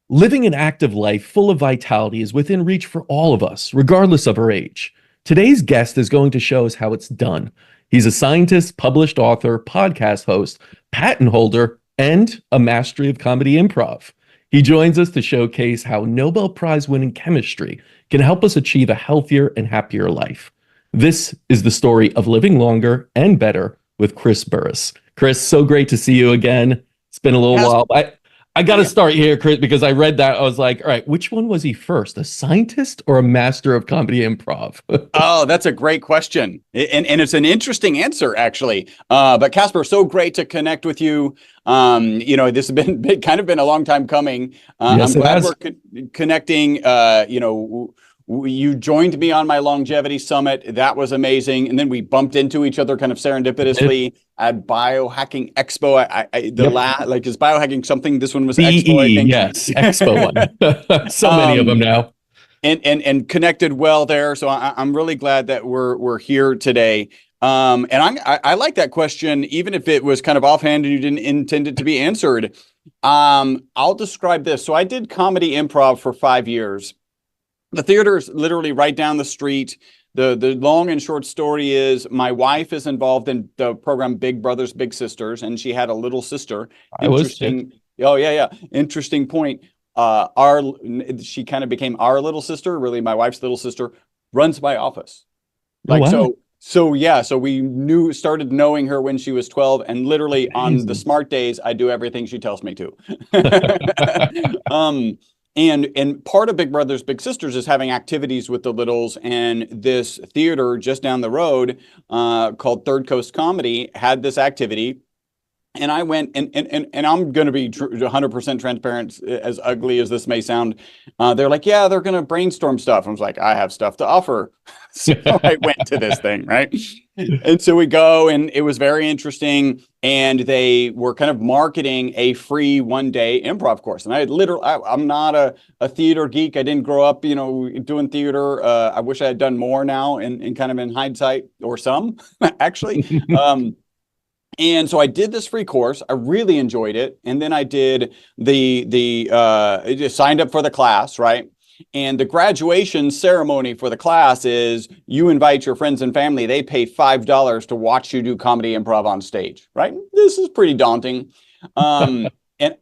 Living an active life full of vitality is within reach for all of us, regardless of our age. Today's guest is going to show us how it's done. He's a scientist, published author, podcast host, patent holder, and a mastery of comedy improv. He joins us to showcase how Nobel Prize-winning chemistry can help us achieve a healthier and happier life. This is the story of living longer and better with Chris Burres. Chris, so great to see you again. It's been a little while. I got to start here, Chris, because I read that. I was like, all right, which one was he first, a scientist or a master of comedy improv? Oh, that's a great question. And it's an interesting answer, actually. But Casper, so great to connect with you. This has been kind of been a long time coming. Yes, I'm glad we're connecting. You joined me on my longevity summit. That was amazing. And then we bumped into each other kind of serendipitously at Biohacking Expo. Is biohacking something? This one was Expo, I think. Yes, Expo one. So many of them now. And connected well there. So I'm really glad that we're here today. And I like that question, even if it was kind of offhand and you didn't intend it to be answered. I'll describe this. So I did comedy improv for 5 years. The theater is literally right down the street. The long and short story is my wife is involved in the program Big Brothers, Big Sisters, and she had a little sister. Interesting. Oh, yeah. Interesting point. She kind of became our little sister, really my wife's little sister, runs my office. So we started knowing her when she was 12, and literally on the smart days, I do everything she tells me to. And part of Big Brothers Big Sisters is having activities with the littles, and this theater just down the road called Third Coast Comedy had this activity. And I went and I'm going to be 100% transparent, as ugly as this may sound. They're like, yeah, they're going to brainstorm stuff. I was like, I have stuff to offer. So I went to this thing, right? And so we go, and it was very interesting. And they were kind of marketing a free one-day improv course. And I'm not a theater geek. I didn't grow up, doing theater. I wish I had done more now, and kind of in hindsight, or some actually. And so I did this free course. I really enjoyed it. And then I did just signed up for the class, right? And the graduation ceremony for the class is you invite your friends and family. They pay $5 to watch you do comedy improv on stage, right? This is pretty daunting. And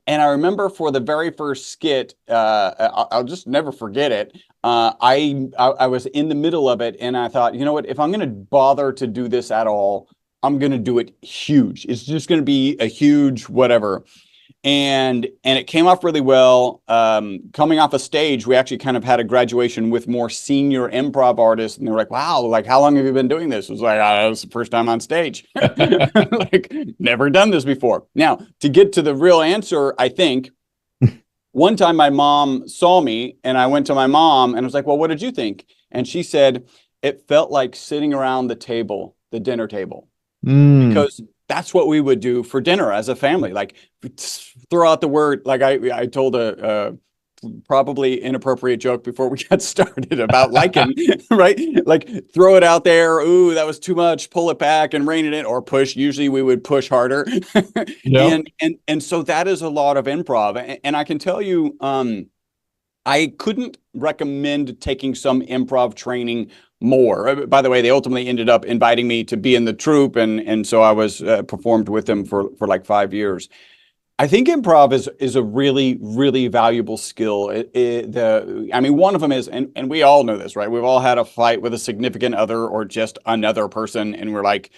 I remember for the very first skit, I'll just never forget it. I was in the middle of it, and I thought, you know what? If I'm going to bother to do this at all, I'm going to do it huge. It's just going to be a huge whatever. And it came off really well. Coming off a stage, we actually kind of had a graduation with more senior improv artists. And they were like, wow, like, how long have you been doing this? It was like, that was the first time on stage. Like, never done this before. Now, to get to the real answer, I think, one time my mom saw me, and I went to my mom and I was like, well, what did you think? And she said, it felt like sitting around the dinner table. Because that's what we would do for dinner as a family. Like, throw out the word, like I told a probably inappropriate joke before we got started about lichen, right? Like, throw it out there. Ooh, that was too much. Pull it back and rein it in, or push. Usually we would push harder. And so that is a lot of improv. And I can tell you, I couldn't recommend taking some improv training more. By the way, they ultimately ended up inviting me to be in the troupe, and so I was performed with them for like 5 years. I think improv is a really, really valuable skill. One of them is, and we all know this, right? We've all had a fight with a significant other or just another person, and we're like,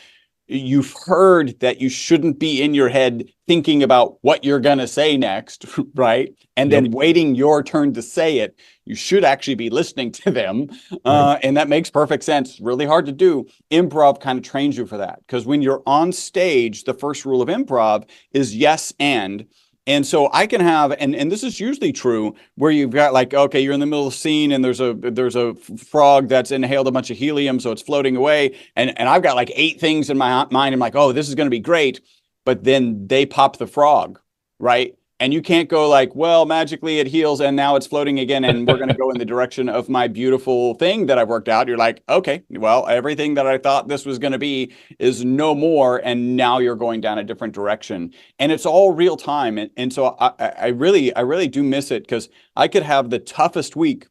you've heard that you shouldn't be in your head thinking about what you're going to say next, right? And then waiting your turn to say it. You should actually be listening to them. And that makes perfect sense. Really hard to do. Improv kind of trains you for that. Because when you're on stage, the first rule of improv is yes and. And so I can have, and this is usually true, where you've got like, okay, you're in the middle of a scene and there's a frog that's inhaled a bunch of helium, so it's floating away. And I've got like 8 things in my mind. I'm like, oh, this is going to be great. But then they pop the frog, right? And you can't go like, well, magically it heals and now it's floating again and we're going to go in the direction of my beautiful thing that I've worked out. You're like, okay, well, everything that I thought this was going to be is no more. And now you're going down a different direction. And it's all real time. And so I really do miss it, because I could have the toughest week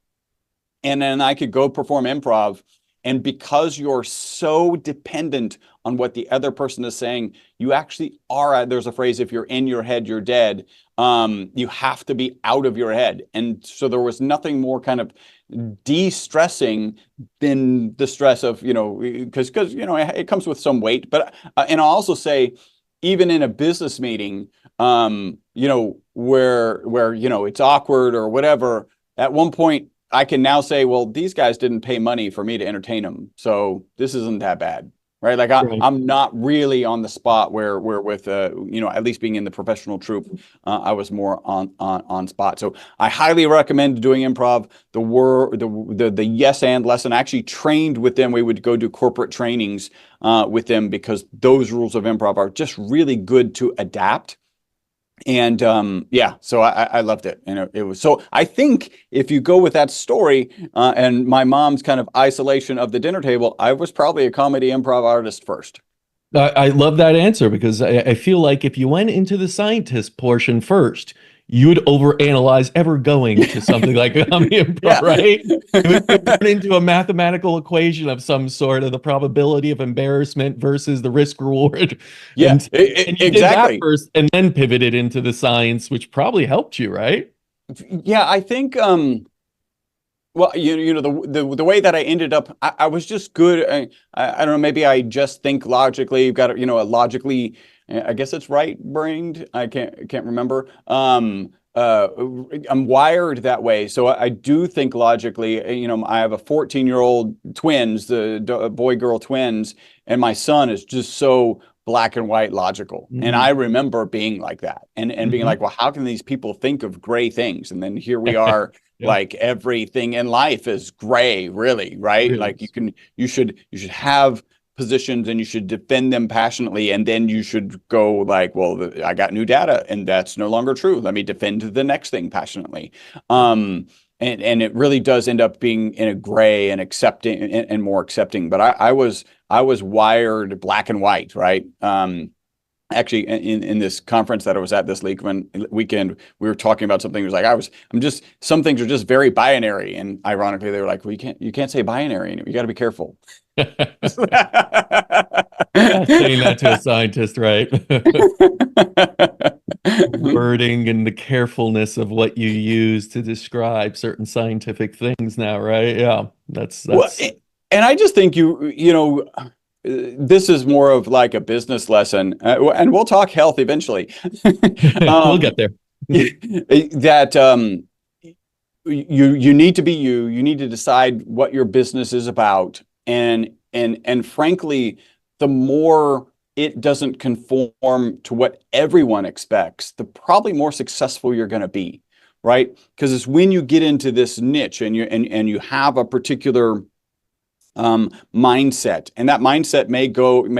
and then I could go perform improv. And because you're so dependent on what the other person is saying, you actually are, there's a phrase, if you're in your head, you're dead. You have to be out of your head. And so there was nothing more kind of de-stressing than the stress of, because it comes with some weight. But, and I'll also say, even in a business meeting, where it's awkward or whatever, at one point, I can now say, well, these guys didn't pay money for me to entertain them, so this isn't that bad, right? Like I'm not really on the spot where with at least being in the professional troupe, I was more on spot. So I highly recommend doing improv. The yes and lesson. I actually trained with them. We would go do corporate trainings with them, because those rules of improv are just really good to adapt. And so I loved it. And it was, so I think if you go with that story and my mom's kind of isolation of the dinner table, I was probably a comedy improv artist first. I love that answer, because I feel like if you went into the scientist portion first, you would overanalyze ever going to something like comedy improv, right? It would turn into a mathematical equation of some sort of the probability of embarrassment versus the risk reward. Yeah, and you exactly. did that first and then pivoted into the science, which probably helped you, right? Yeah, I think well, the way that I ended up, I was just good. I don't know, maybe I just think logically. You've got a logically, I guess it's right-brained. I can't remember. I'm wired that way, so I do think logically. I have a 14-year-old twins, the boy-girl twins, and my son is just so black and white logical. And I remember being like that and being like, well, how can these people think of gray things? And then here we are. Yeah. Like everything in life is gray, really, right? Really? Like you should have positions and you should defend them passionately, and then you should go like, well, I got new data and that's no longer true. Let me defend the next thing passionately. And it really does end up being in a gray and accepting and more accepting. But I was wired black and white, right? Actually, in this conference that I was at this weekend, we were talking about something. It was like some things are just very binary, and ironically, they were like, "Well, you can't say binary. You got to be careful." Saying that to a scientist, right? Wording and the carefulness of what you use to describe certain scientific things now, right? Yeah, that's. Well, and I just think this is more of like a business lesson, and we'll talk health eventually. We'll get there. That you need to be you. You need to decide what your business is about, and frankly, the more it doesn't conform to what everyone expects, the probably more successful you're going to be, right? Because it's when you get into this niche and you have a particular mindset, and that mindset may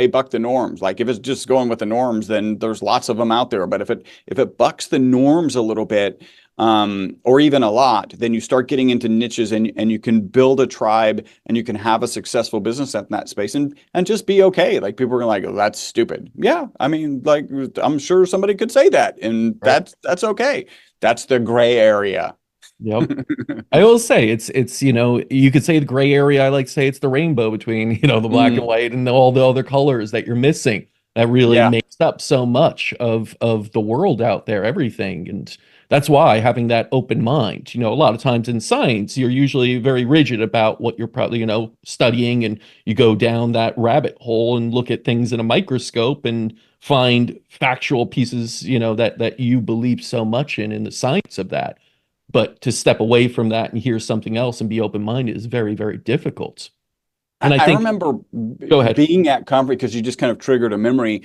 buck the norms. Like if it's just going with the norms, then there's lots of them out there. But if it bucks the norms a little bit, or even a lot, then you start getting into niches, and you can build a tribe, and you can have a successful business in that space, and just be okay. Like people are like, oh, that's stupid. Yeah, I mean, like I'm sure somebody could say that, and that's okay. That's the gray area. Yep. I will say it's you could say the gray area. I like to say it's the rainbow between the black and white and all the other colors that you're missing. That really makes up so much of the world out there, everything. And that's why having that open mind, a lot of times in science, you're usually very rigid about what you're probably, studying, and you go down that rabbit hole and look at things in a microscope and find factual pieces, that you believe so much in the science of that. But to step away from that and hear something else and be open-minded is very, very difficult. And I think, remember being at conference, because you just kind of triggered a memory,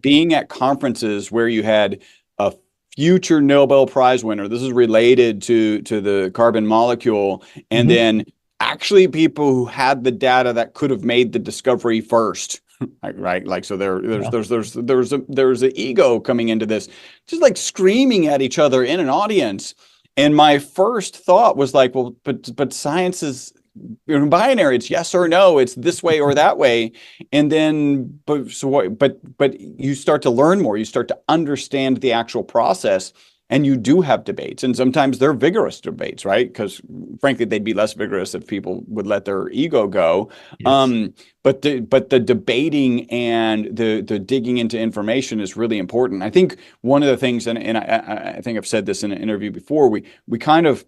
being at conferences where you had a future Nobel Prize winner. This is related to the carbon molecule. And then actually people who had the data that could have made the discovery first. right? Like, so there's an ego coming into this, just like screaming at each other in an audience. And my first thought was like, well, but science is binary. It's yes or no. It's this way or that way. And then, but you start to learn more. You start to understand the actual process. And you do have debates, and sometimes they're vigorous debates, right? Because frankly, they'd be less vigorous if people would let their ego go. Yes. But the debating and the digging into information is really important. I think one of the things, and I think I've said this in an interview before, we kind of,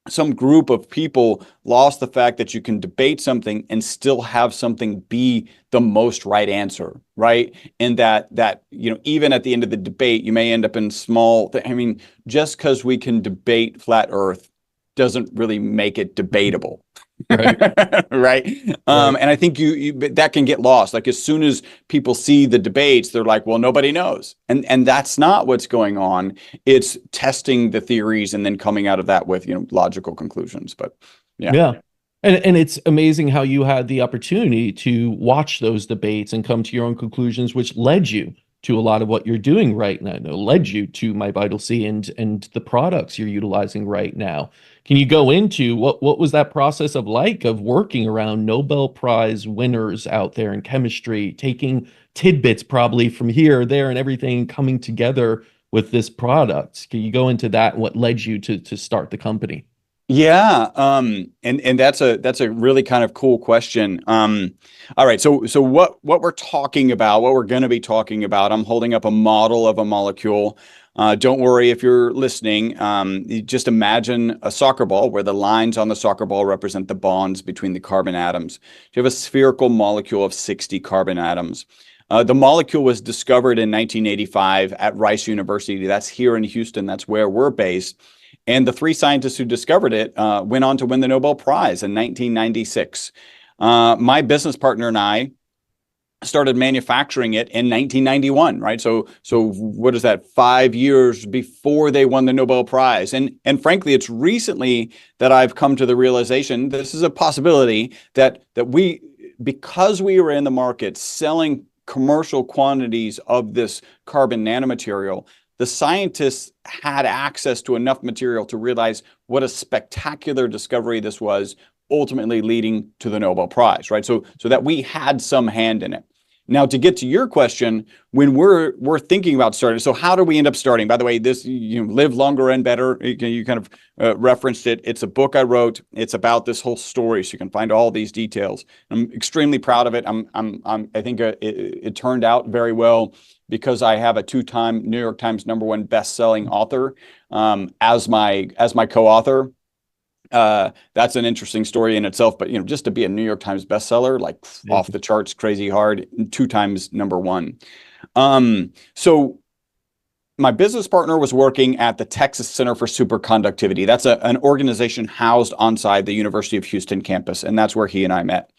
some group of people lost the fact that you can debate something and still have something be the most right answer, right? And that even at the end of the debate, you may end up in small. I mean, just because we can debate flat Earth doesn't really make it debatable. Right. Right. Right. And I think that can get lost. Like, as soon as people see the debates, they're like, well, nobody knows. And that's not what's going on. It's testing the theories and then coming out of that with, logical conclusions. But yeah. Yeah. And it's amazing how you had the opportunity to watch those debates and come to your own conclusions, which led you to a lot of what you're doing right now, led you to My Vital C and the products you're utilizing right now. Can you go into what was that process of working around Nobel Prize winners out there in chemistry, taking tidbits probably from here, there, and everything coming together with this product? Can you go into that and what led you to start the company? Yeah, and that's a really kind of cool question. All right, so what we're talking about, what we're going to be talking about, I'm holding up a model of a molecule. Don't worry if you're listening. You just imagine a soccer ball where the lines on the soccer ball represent the bonds between the carbon atoms. You have a spherical molecule of 60 carbon atoms. The molecule was discovered in 1985 at Rice University. That's here in Houston. That's where we're based. And the three scientists who discovered it went on to win the Nobel Prize in 1996. My business partner and I started manufacturing it in 1991, right? So what is that? 5 years before they won the Nobel Prize. And frankly, it's recently that I've come to the realization this is a possibility that because we were in the market selling commercial quantities of this carbon nanomaterial, the scientists had access to enough material to realize what a spectacular discovery this was, ultimately leading to the Nobel Prize, right? So that we had some hand in it. Now, to get to your question, when we're thinking about starting, so how do we end up starting? By the way, this, Live Longer and Better, you kind of referenced it. It's a book I wrote. It's about this whole story, so you can find all these details. I'm extremely proud of it. I think it turned out very well, because I have a 2-time New York Times #1 best-selling author as my co-author. That's an interesting story in itself, but just to be a New York Times bestseller, like off the charts, crazy hard, 2 times #1. So my business partner was working at the Texas Center for Superconductivity. That's an organization housed onside the University of Houston campus, and that's where he and I met.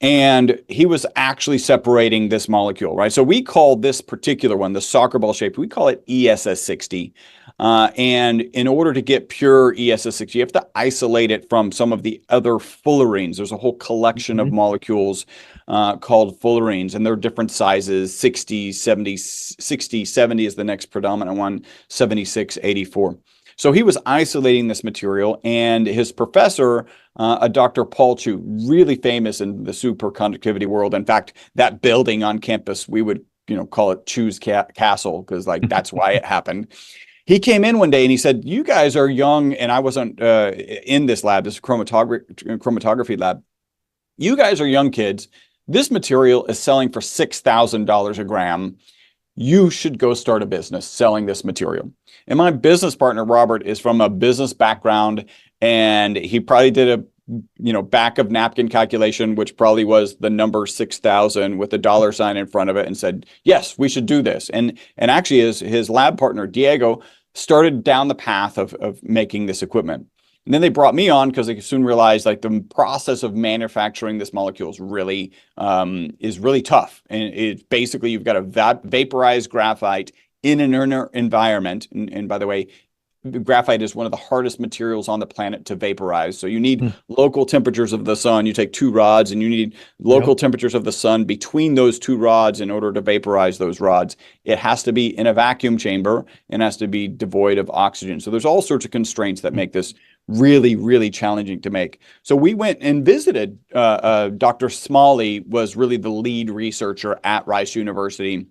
And he was actually separating this molecule, right? So we call this particular one, the soccer ball shape, we call it ESS60. And in order to get pure ESS60, you have to isolate it from some of the other fullerenes. There's a whole collection of molecules called fullerenes, and they're different sizes, 60, 70 is the next predominant one, 76, 84. So he was isolating this material, and his professor, a Dr. Paul Chu, really famous in the superconductivity world. In fact, that building on campus, we would call it Chu's Castle, because that's why it happened. He came in one day and he said, "You guys are young," and I wasn't in this lab, this chromatography lab. "You guys are young kids. This material is selling for $6,000 a gram. You should go start a business selling this material." And my business partner, Robert, is from a business background, and he probably did a back of napkin calculation, which probably was the number 6,000 with a dollar sign in front of it, and said, "Yes, we should do this." And actually his lab partner, Diego, started down the path of making this equipment. And then they brought me on because they soon realized the process of manufacturing this molecule is really tough. And it's basically, you've got to vaporize graphite in an inert environment. And by the way, graphite is one of the hardest materials on the planet to vaporize. So you need Hmm. local temperatures of the sun. You take two rods and you need local Yep. temperatures of the sun between those two rods in order to vaporize those rods. It has to be in a vacuum chamber and has to be devoid of oxygen. So there's all sorts of constraints that make this really, really challenging to make. So we went and visited Dr. Smalley was really the lead researcher at Rice University.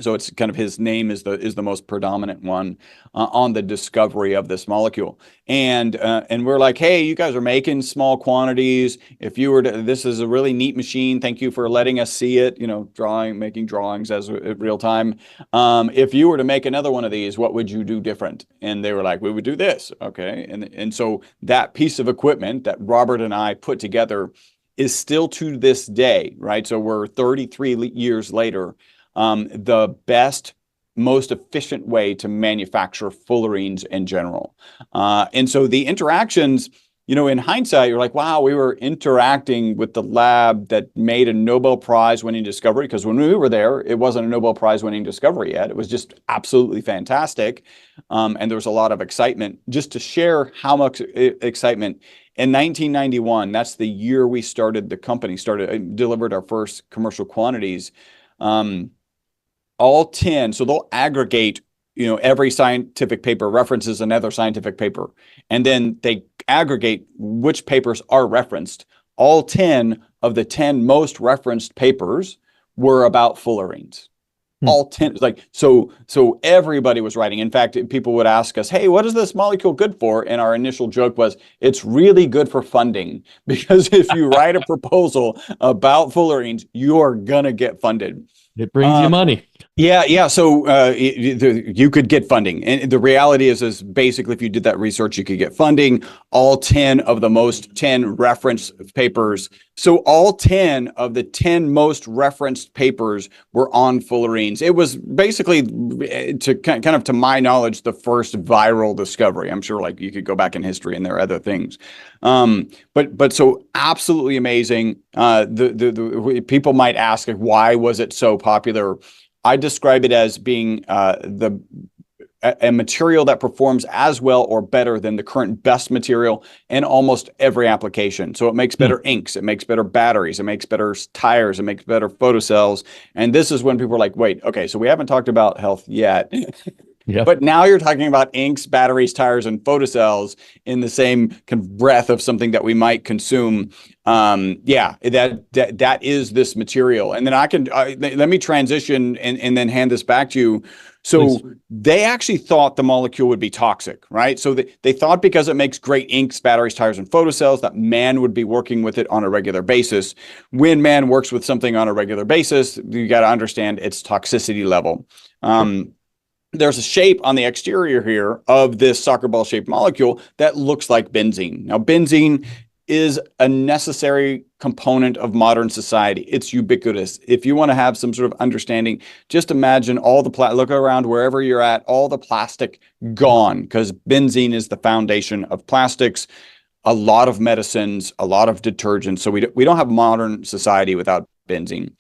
So it's kind of his name is the most predominant one on the discovery of this molecule. And we're like, hey, you guys are making small quantities. If you were to, this is a really neat machine. Thank you for letting us see it. You know, making drawings as real time. If you were to make another one of these, what would you do different? And they were like, we would do this. Okay, and so that piece of equipment that Robert and I put together is still to this day, right? So we're 33 years later. The best, most efficient way to manufacture fullerenes in general. And so the interactions, you know, in hindsight, you're like, wow, we were interacting with the lab that made a Nobel Prize-winning discovery. Because when we were there, it wasn't a Nobel Prize-winning discovery yet. It was just absolutely fantastic. And there was a lot of excitement. Just to share how much excitement, in 1991, that's the year we started the company, delivered our first commercial quantities. All 10, so they'll aggregate, you know, every scientific paper references another scientific paper, and then they aggregate which papers are referenced. All 10 of the 10 most referenced papers were about fullerenes. All 10, like, so everybody was writing. In fact, people would ask us, hey, what is this molecule good for? And our initial joke was, it's really good for funding, because if you write a proposal about fullerenes, you are gonna get funded. It brings you money. Yeah. So you could get funding. And the reality is basically if you did that research, you could get funding. All 10 of the most 10 reference papers. So all 10 of the 10 most referenced papers were on fullerenes. It was basically, to kind of to my knowledge, the first viral discovery. I'm sure like you could go back in history and there are other things. But so absolutely amazing. The people might ask, like, why was it so popular? I describe it as being a material that performs as well or better than the current best material in almost every application. So it makes better inks, it makes better batteries, it makes better tires, it makes better photocells. And this is when people are like, wait, okay, so we haven't talked about health yet. Yep. But now you're talking about inks, batteries, tires, and photocells in the same kind of breath of something that we might consume. That is this material. And then let me transition and then hand this back to you. So Please. They actually thought the molecule would be toxic, right? So they thought because it makes great inks, batteries, tires, and photocells, that man would be working with it on a regular basis. When man works with something on a regular basis, you got to understand its toxicity level. There's a shape on the exterior here of this soccer ball shaped molecule that looks like benzene. Now, benzene is a necessary component of modern society. It's ubiquitous. If you want to have some sort of understanding, just imagine all the look around wherever you're at, all the plastic gone, because benzene is the foundation of plastics, a lot of medicines, a lot of detergents. So we don't have modern society without benzene.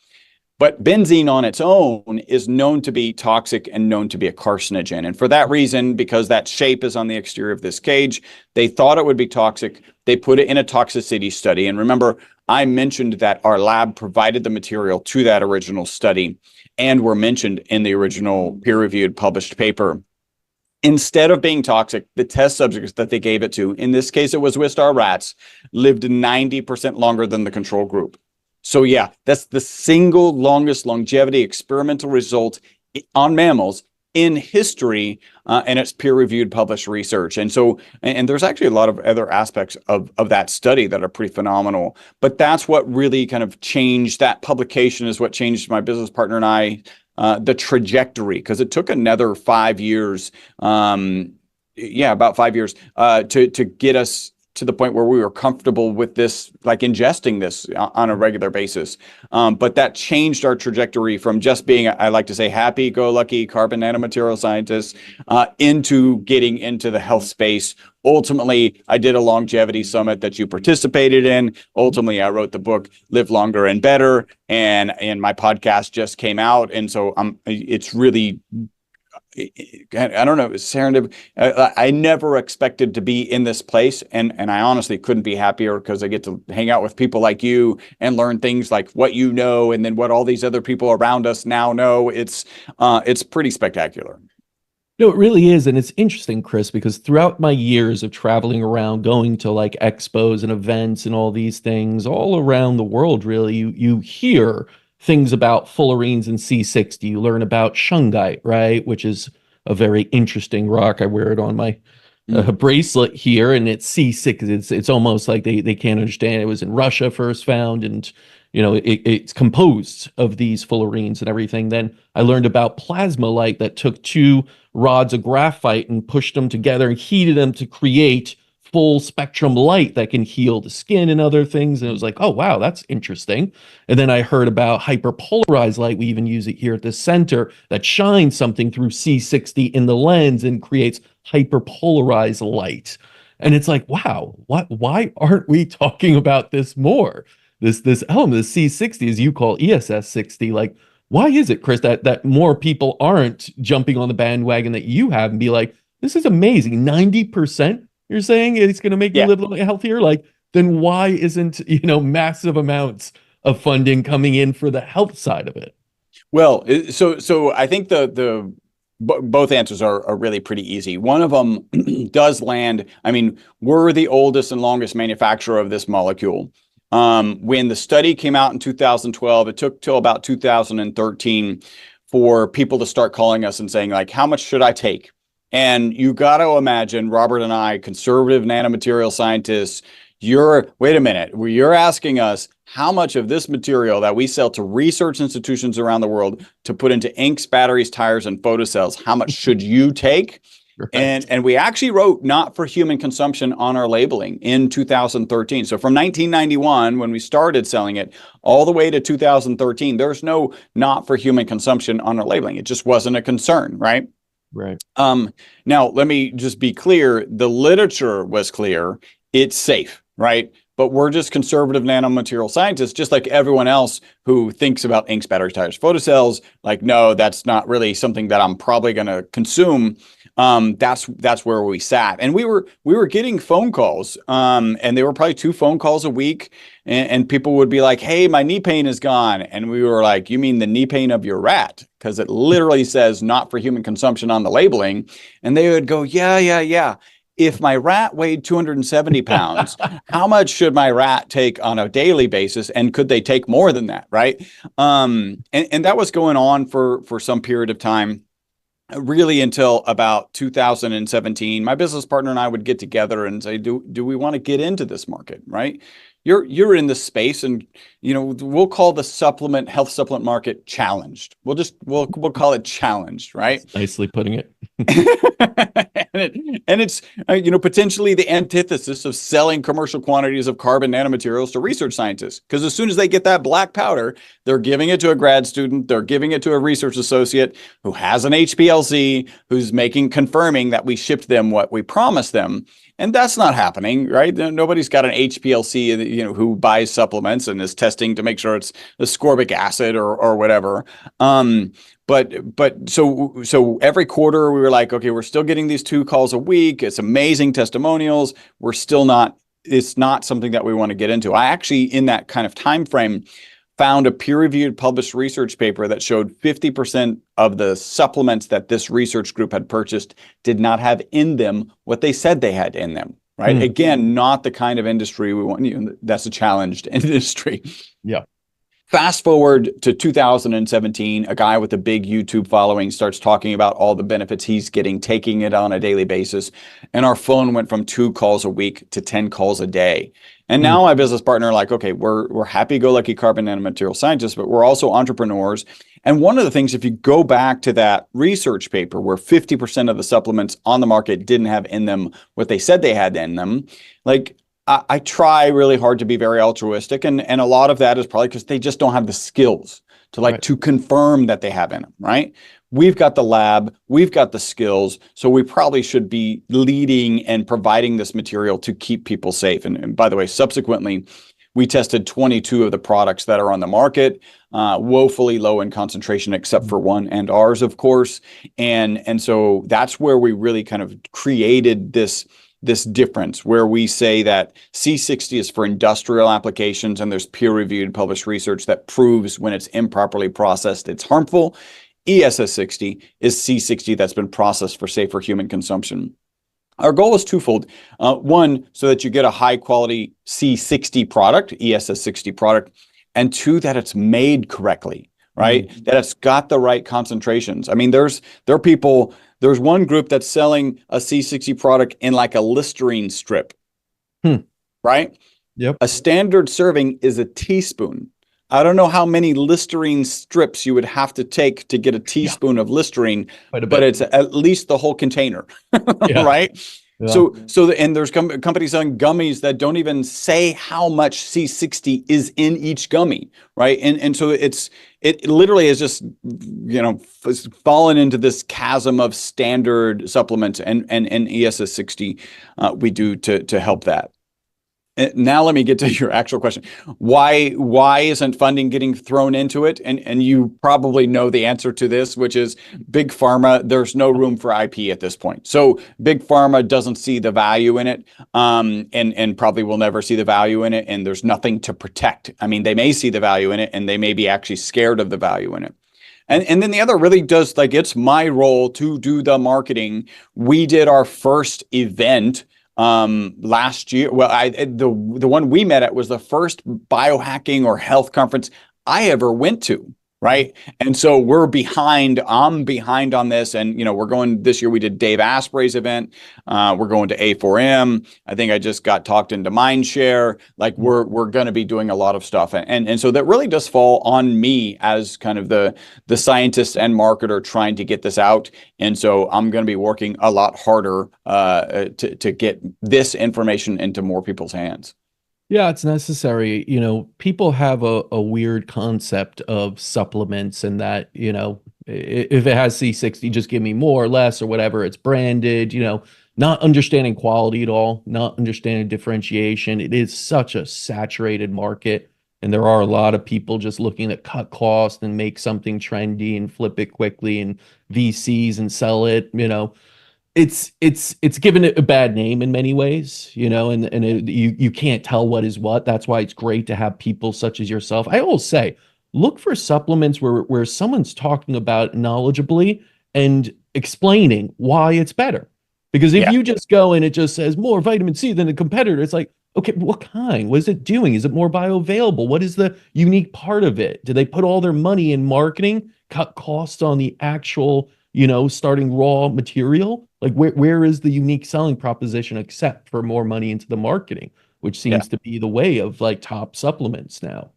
But benzene on its own is known to be toxic and known to be a carcinogen. And for that reason, because that shape is on the exterior of this cage, they thought it would be toxic. They put it in a toxicity study. And remember, I mentioned that our lab provided the material to that original study and were mentioned in the original peer-reviewed published paper. Instead of being toxic, the test subjects that they gave it to, in this case, it was Wistar rats, lived 90% longer than the control group. So yeah, that's the single longest longevity experimental result on mammals in history, and it's peer-reviewed published research. And so, and there's actually a lot of other aspects of that study that are pretty phenomenal. But that's what really kind of changed, that publication is what changed my business partner and I, the trajectory, because it took another 5 years, about 5 years, to get us to the point where we were comfortable with this, like ingesting this on a regular basis. But that changed our trajectory from just being, I like to say, happy-go-lucky carbon nanomaterial scientists into getting into the health space. Ultimately, I did a longevity summit that you participated in. Ultimately, I wrote the book, Live Longer and Better, and my podcast just came out. And so it's really, I don't know, it was serendipity. I never expected to be in this place, and I honestly couldn't be happier because I get to hang out with people like you and learn things like what you know, and then what all these other people around us now know. It's pretty spectacular. No, it really is. And it's interesting, Chris, because throughout my years of traveling around, going to like expos and events and all these things all around the world, really, you hear things about fullerenes and C60. You learn about shungite, right? Which is a very interesting rock. I wear it on my bracelet here, and it's C6. It's almost like they can't understand. It was in Russia first found, and it's composed of these fullerenes and everything. Then I learned about plasma light that took two rods of graphite and pushed them together and heated them to create full spectrum light that can heal the skin and other things. And it was like, oh, wow, that's interesting. And then I heard about hyperpolarized light. We even use it here at the center that shines something through C60 in the lens and creates hyperpolarized light. And it's like, wow, why aren't we talking about this more? This element, the C60, as you call ESS 60, like, why is it, Chris, that more people aren't jumping on the bandwagon that you have and be like, this is amazing. 90%, you're saying it's going to make you live a little healthier? Like, then why isn't, massive amounts of funding coming in for the health side of it? Well, so I think the both answers are really pretty easy. One of them does land. I mean, we're the oldest and longest manufacturer of this molecule. When the study came out in 2012, it took till about 2013 for people to start calling us and saying, like, how much should I take? And you got to imagine Robert and I, conservative nanomaterial scientists, wait a minute, you're asking us how much of this material that we sell to research institutions around the world to put into inks, batteries, tires, and photocells, how much should you take? Right. And we actually wrote not for human consumption on our labeling in 2013. So from 1991, when we started selling it, all the way to 2013, there's no not for human consumption on our labeling. It just wasn't a concern, right? Right. Now, let me just be clear. The literature was clear. It's safe, right? But we're just conservative nanomaterial scientists, just like everyone else who thinks about inks, batteries, tires, photocells. Like, no, that's not really something that I'm probably going to consume. That's where we sat, and we were getting phone calls, and they were probably 2 phone calls a week, and people would be like, "Hey, my knee pain is gone," and we were like, "You mean the knee pain of your rat?" Because it literally says "not for human consumption" on the labeling, and they would go, "Yeah. If my rat weighed 270 pounds, how much should my rat take on a daily basis? And could they take more than that?" Right? And that was going on for some period of time. Really until about 2017, my business partner and I would get together and say, do we want to get into this market, right? You're in this space, and we'll call the health supplement market challenged. We'll call it challenged, right? That's nicely putting it. and it's potentially the antithesis of selling commercial quantities of carbon nanomaterials to research scientists, because as soon as they get that black powder, they're giving it to a grad student, they're giving it to a research associate who has an HPLC, who's confirming that we shipped them what we promised them. And that's not happening, right? Nobody's got an HPLC, who buys supplements and is testing to make sure it's ascorbic acid or whatever. But so every quarter we were like, okay, we're still getting these 2 calls a week. It's amazing testimonials. It's not something that we want to get into. I actually, in that kind of time frame, found a peer-reviewed published research paper that showed 50% of the supplements that this research group had purchased did not have in them what they said they had in them, right? Again, not the kind of industry we want. That's a challenged industry. Yeah. Fast forward to 2017, a guy with a big YouTube following starts talking about all the benefits he's getting, taking it on a daily basis. And our phone went from 2 calls a week to 10 calls a day. And now my business partner, like, okay, we're happy-go-lucky carbon nanomaterial scientists, but we're also entrepreneurs. And one of the things, if you go back to that research paper where 50% of the supplements on the market didn't have in them what they said they had in them, like, I try really hard to be very altruistic, and a lot of that is probably because they just don't have the skills to confirm that they have in them, right? We've got the lab, we've got the skills, so we probably should be leading and providing this material to keep people safe. And by the way, subsequently, We tested 22 of the products that are on the market, woefully low in concentration, except for one, and ours, of course. And so that's where we really kind of created this difference, where we say that C60 is for industrial applications, and there's peer-reviewed published research that proves when it's improperly processed, it's harmful. ESS60 is C60 that's been processed for safer human consumption. Our goal is twofold. One, so that you get a high quality C60 product, ESS60 product, and two, that it's made correctly, right? That it's got the right concentrations. I mean, there's one group that's selling a C60 product in like a Listerine strip, right? Yep. A standard serving is a teaspoon. I don't know how many Listerine strips you would have to take to get a teaspoon of Listerine, but it's at least the whole container, right? Yeah. And there's companies selling gummies that don't even say how much C60 is in each gummy, right? And so it literally is just, fallen into this chasm of standard supplements, and ESS60 we do to help that. Now let me get to your actual question. Why isn't funding getting thrown into it? And you probably know the answer to this, which is big pharma. There's no room for IP at this point. So big pharma doesn't see the value in it, and probably will never see the value in it. And there's nothing to protect. I mean, they may see the value in it, and they may be actually scared of the value in it. And then the other really does, like, it's my role to do the marketing. We did our first event last year. Well, the one we met at was the first biohacking or health conference I ever went to, right? And so I'm behind on this, and we're going this year. We did Dave Asprey's event. We're going to A4M. I think I just got talked into Mindshare. Like, we're going to be doing a lot of stuff, and so that really does fall on me as kind of the scientist and marketer trying to get this out. And so I'm going to be working a lot harder to get this information into more people's hands. Yeah, it's necessary. People have a weird concept of supplements, and that, if it has C60, just give me more or less or whatever. It's branded, not understanding quality at all, not understanding differentiation. It is such a saturated market, and there are a lot of people just looking to cut costs and make something trendy and flip it quickly, and VCs and sell it, It's given it a bad name in many ways, and you can't tell what is what. That's why it's great to have people such as yourself. I always say, look for supplements where someone's talking about knowledgeably and explaining why it's better. Because if you just go and it just says more vitamin C than the competitor, it's like, okay, what kind? What is it doing? Is it more bioavailable? What is the unique part of it? Do they put all their money in marketing, cut costs on the actual, starting raw material? Like, where is the unique selling proposition except for more money into the marketing, which seems to be the way of like top supplements now.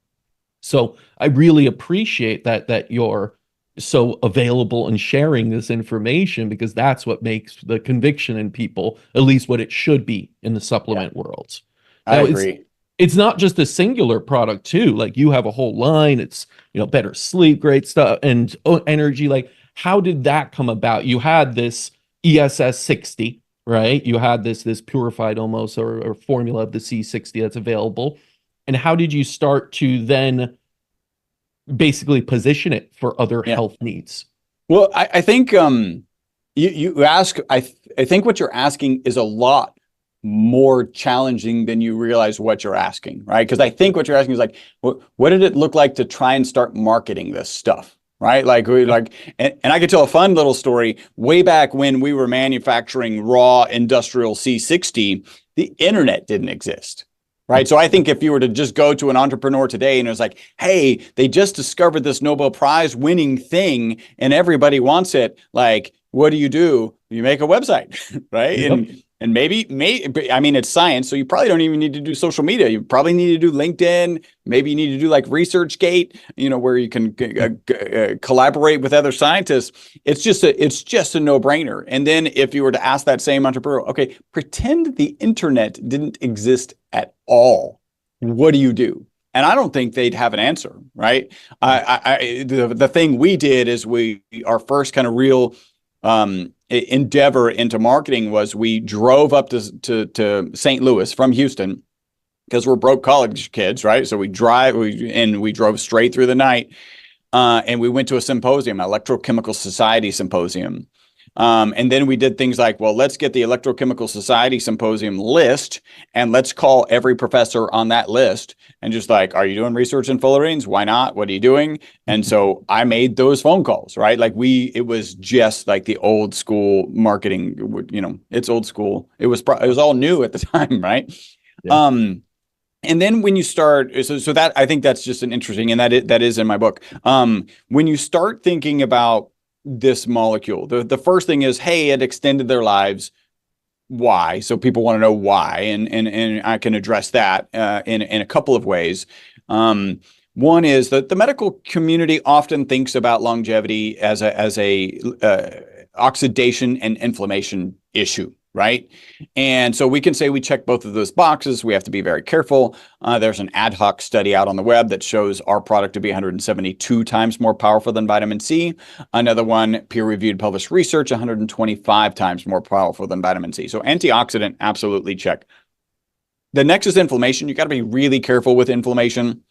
So I really appreciate that you're so available and sharing this information, because that's what makes the conviction in people, at least what it should be in the supplement world. I agree. It's not just a singular product too. Like, you have a whole line. It's, better sleep, great stuff, and energy. Like, how did that come about? You had this ESS60, right? You had this purified almost or formula of the C60 that's available. And how did you start to then basically position it for other health needs? Well, I think you ask, I think what you're asking is a lot more challenging than you realize what you're asking, right? Because I think what you're asking is like, what did it look like to try and start marketing this stuff? Right? And I could tell a fun little story. Way back when we were manufacturing raw industrial C60, the internet didn't exist. Right. So I think if you were to just go to an entrepreneur today and it was like, hey, they just discovered this Nobel Prize-winning thing and everybody wants it. Like, what do? You make a website, right? Yep. And maybe, I mean, it's science, so you probably don't even need to do social media. You probably need to do LinkedIn. Maybe you need to do like ResearchGate, where you can collaborate with other scientists. It's just a no-brainer. And then if you were to ask that same entrepreneur, okay, pretend the internet didn't exist at all. What do you do? And I don't think they'd have an answer, right? The thing we did is our first kind of real endeavor into marketing was we drove up to St. Louis from Houston because we're broke college kids, right? So we drove straight through the night, and we went to a symposium, Electrochemical Society symposium. And then we did things like, well, let's get the Electrochemical Society symposium list, and let's call every professor on that list and just like, are you doing research in fullerenes? Why not? What are you doing? And so I made those phone calls, right? Like it was just like the old school marketing, it's old school. It was all new at the time, right? Yeah. And then when you start, so that, I think that's just an interesting, and that is in my book. When you start thinking about this molecule, the first thing is, hey, it extended their lives. Why? So people want to know why, and I can address that in a couple of ways. One is that the medical community often thinks about longevity as a oxidation and inflammation issue, right? And so we can say we check both of those boxes. We have to be very careful. There's an ad hoc study out on the web that shows our product to be 172 times more powerful than vitamin C. Another one, peer-reviewed published research, 125 times more powerful than vitamin C. So antioxidant, absolutely check. The next is inflammation. You got to be really careful with inflammation.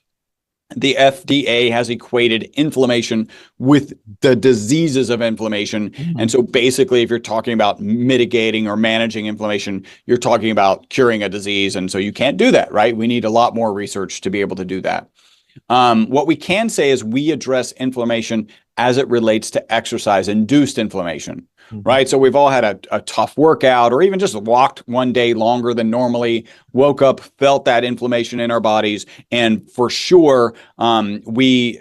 The FDA has equated inflammation with the diseases of inflammation. Mm-hmm. And so basically, if you're talking about mitigating or managing inflammation, you're talking about curing a disease. And so you can't do that, right? We need a lot more research to be able to do that. What we can say is we address inflammation as it relates to exercise-induced inflammation, right? So we've all had a tough workout, or even just walked one day longer than normally, woke up, felt that inflammation in our bodies, and for sure, we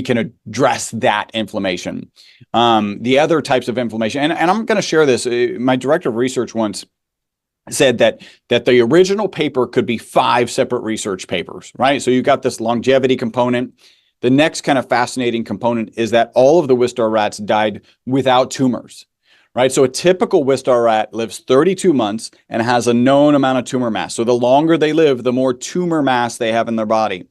can address that inflammation. The other types of inflammation, and I'm going to share this. My director of research once said that the original paper could be 5 separate research papers, right? So you got this longevity component. The next kind of fascinating component is that all of the Wistar rats died without tumors, right? So a typical Wistar rat lives 32 months and has a known amount of tumor mass. So the longer they live, the more tumor mass they have in their body.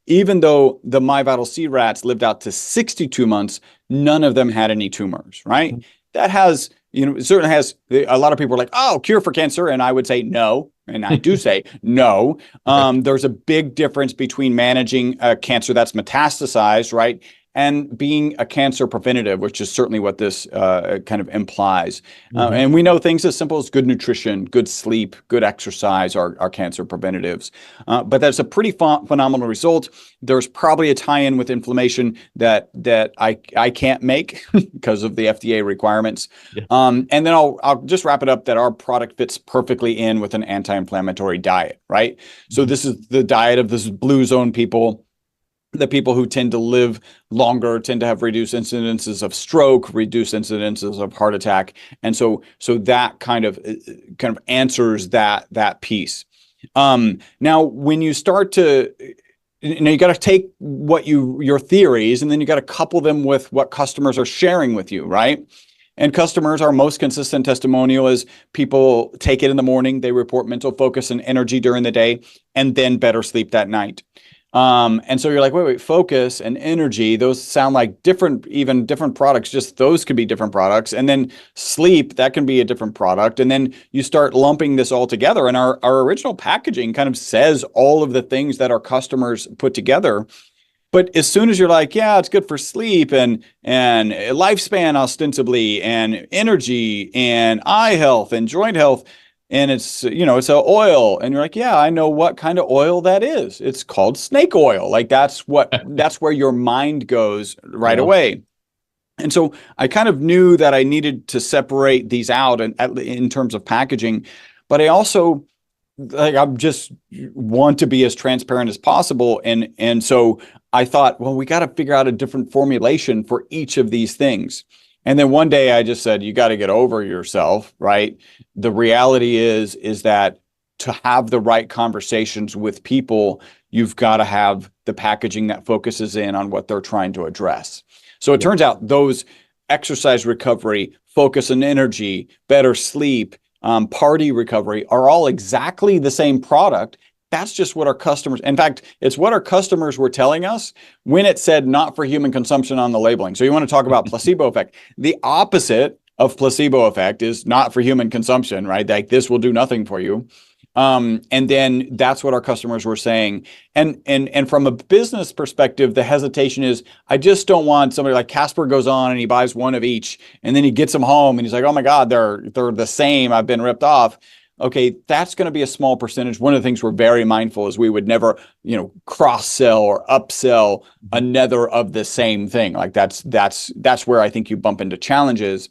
Even though the MyVitalC rats lived out to 62 months, none of them had any tumors, right? Mm-hmm. That has, it certainly has, a lot of people are like, oh, cure for cancer. And I would say no. And I do say no. There's a big difference between managing a cancer that's metastasized, right, and being a cancer preventative, which is certainly what this kind of implies. And we know things as simple as good nutrition, good sleep, good exercise are cancer preventatives. But that's a pretty phenomenal result. There's probably a tie-in with inflammation that I can't make because of the FDA requirements. Yeah. And then I'll just wrap it up that our product fits perfectly in with an anti-inflammatory diet, right? So this is the diet of this blue zone people. The people who tend to live longer tend to have reduced incidences of stroke, reduced incidences of heart attack. And so that kind of answers that piece. Now, when you start to, you got to take your theories, and then you got to couple them with what customers are sharing with you, right? And customers, our most consistent testimonial is people take it in the morning, they report mental focus and energy during the day, and then better sleep that night. And so you're like, wait, focus and energy, those sound like different products, just those could be different products. And then sleep, that can be a different product. And then you start lumping this all together. And our original packaging kind of says all of the things that our customers put together. But as soon as you're like, yeah, it's good for sleep and lifespan ostensibly, and energy and eye health and joint health, and it's an oil, and you're like, yeah, I know what kind of oil that is. It's called snake oil. Like that's where your mind goes right away. And so I kind of knew that I needed to separate these out in terms of packaging, but I also I just want to be as transparent as possible. And so I thought, well, we got to figure out a different formulation for each of these things. And then one day I just said, you got to get over yourself, right? The reality is that to have the right conversations with people, you've got to have the packaging that focuses in on what they're trying to address. So it turns out those exercise recovery, focus and energy, better sleep, party recovery are all exactly the same product. That's just what our customers, in fact, it's what our customers were telling us when it said not for human consumption on the labeling. So you want to talk about placebo effect. The opposite of placebo effect is not for human consumption, right? Like this will do nothing for you. And then that's what our customers were saying. And from a business perspective, the hesitation is, I just don't want somebody like Casper goes on and he buys one of each, and then he gets them home and he's like, oh my God, they're the same. I've been ripped off. Okay, that's going to be a small percentage. One of the things we're very mindful is we would never, cross sell or upsell another of the same thing. Like that's where I think you bump into challenges.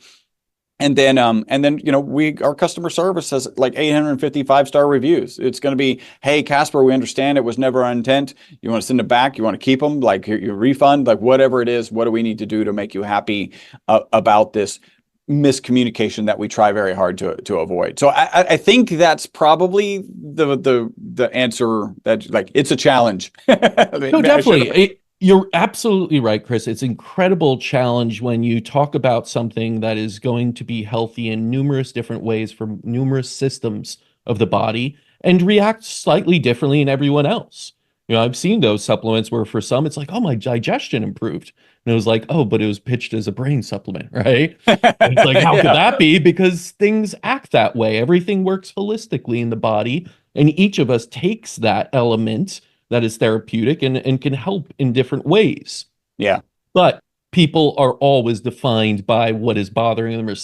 And then, our customer service has like 850 5-star reviews. It's going to be, hey, Casper, we understand it was never our intent. You want to send it back? You want to keep them? Like your refund? Like whatever it is, what do we need to do to make you happy about this miscommunication that we try very hard to avoid? So I think that's probably the answer. That like it's a challenge. No, definitely. You're absolutely right, Chris. It's an incredible challenge when you talk about something that is going to be healthy in numerous different ways for numerous systems of the body and react slightly differently in everyone else. I've seen those supplements where for some it's like, oh, my digestion improved. And it was like, oh, but it was pitched as a brain supplement, right? And it's like, how could that be? Because things act that way. Everything works holistically in the body, and each of us takes that element that is therapeutic and can help in different ways. Yeah. But people are always defined by what is bothering them or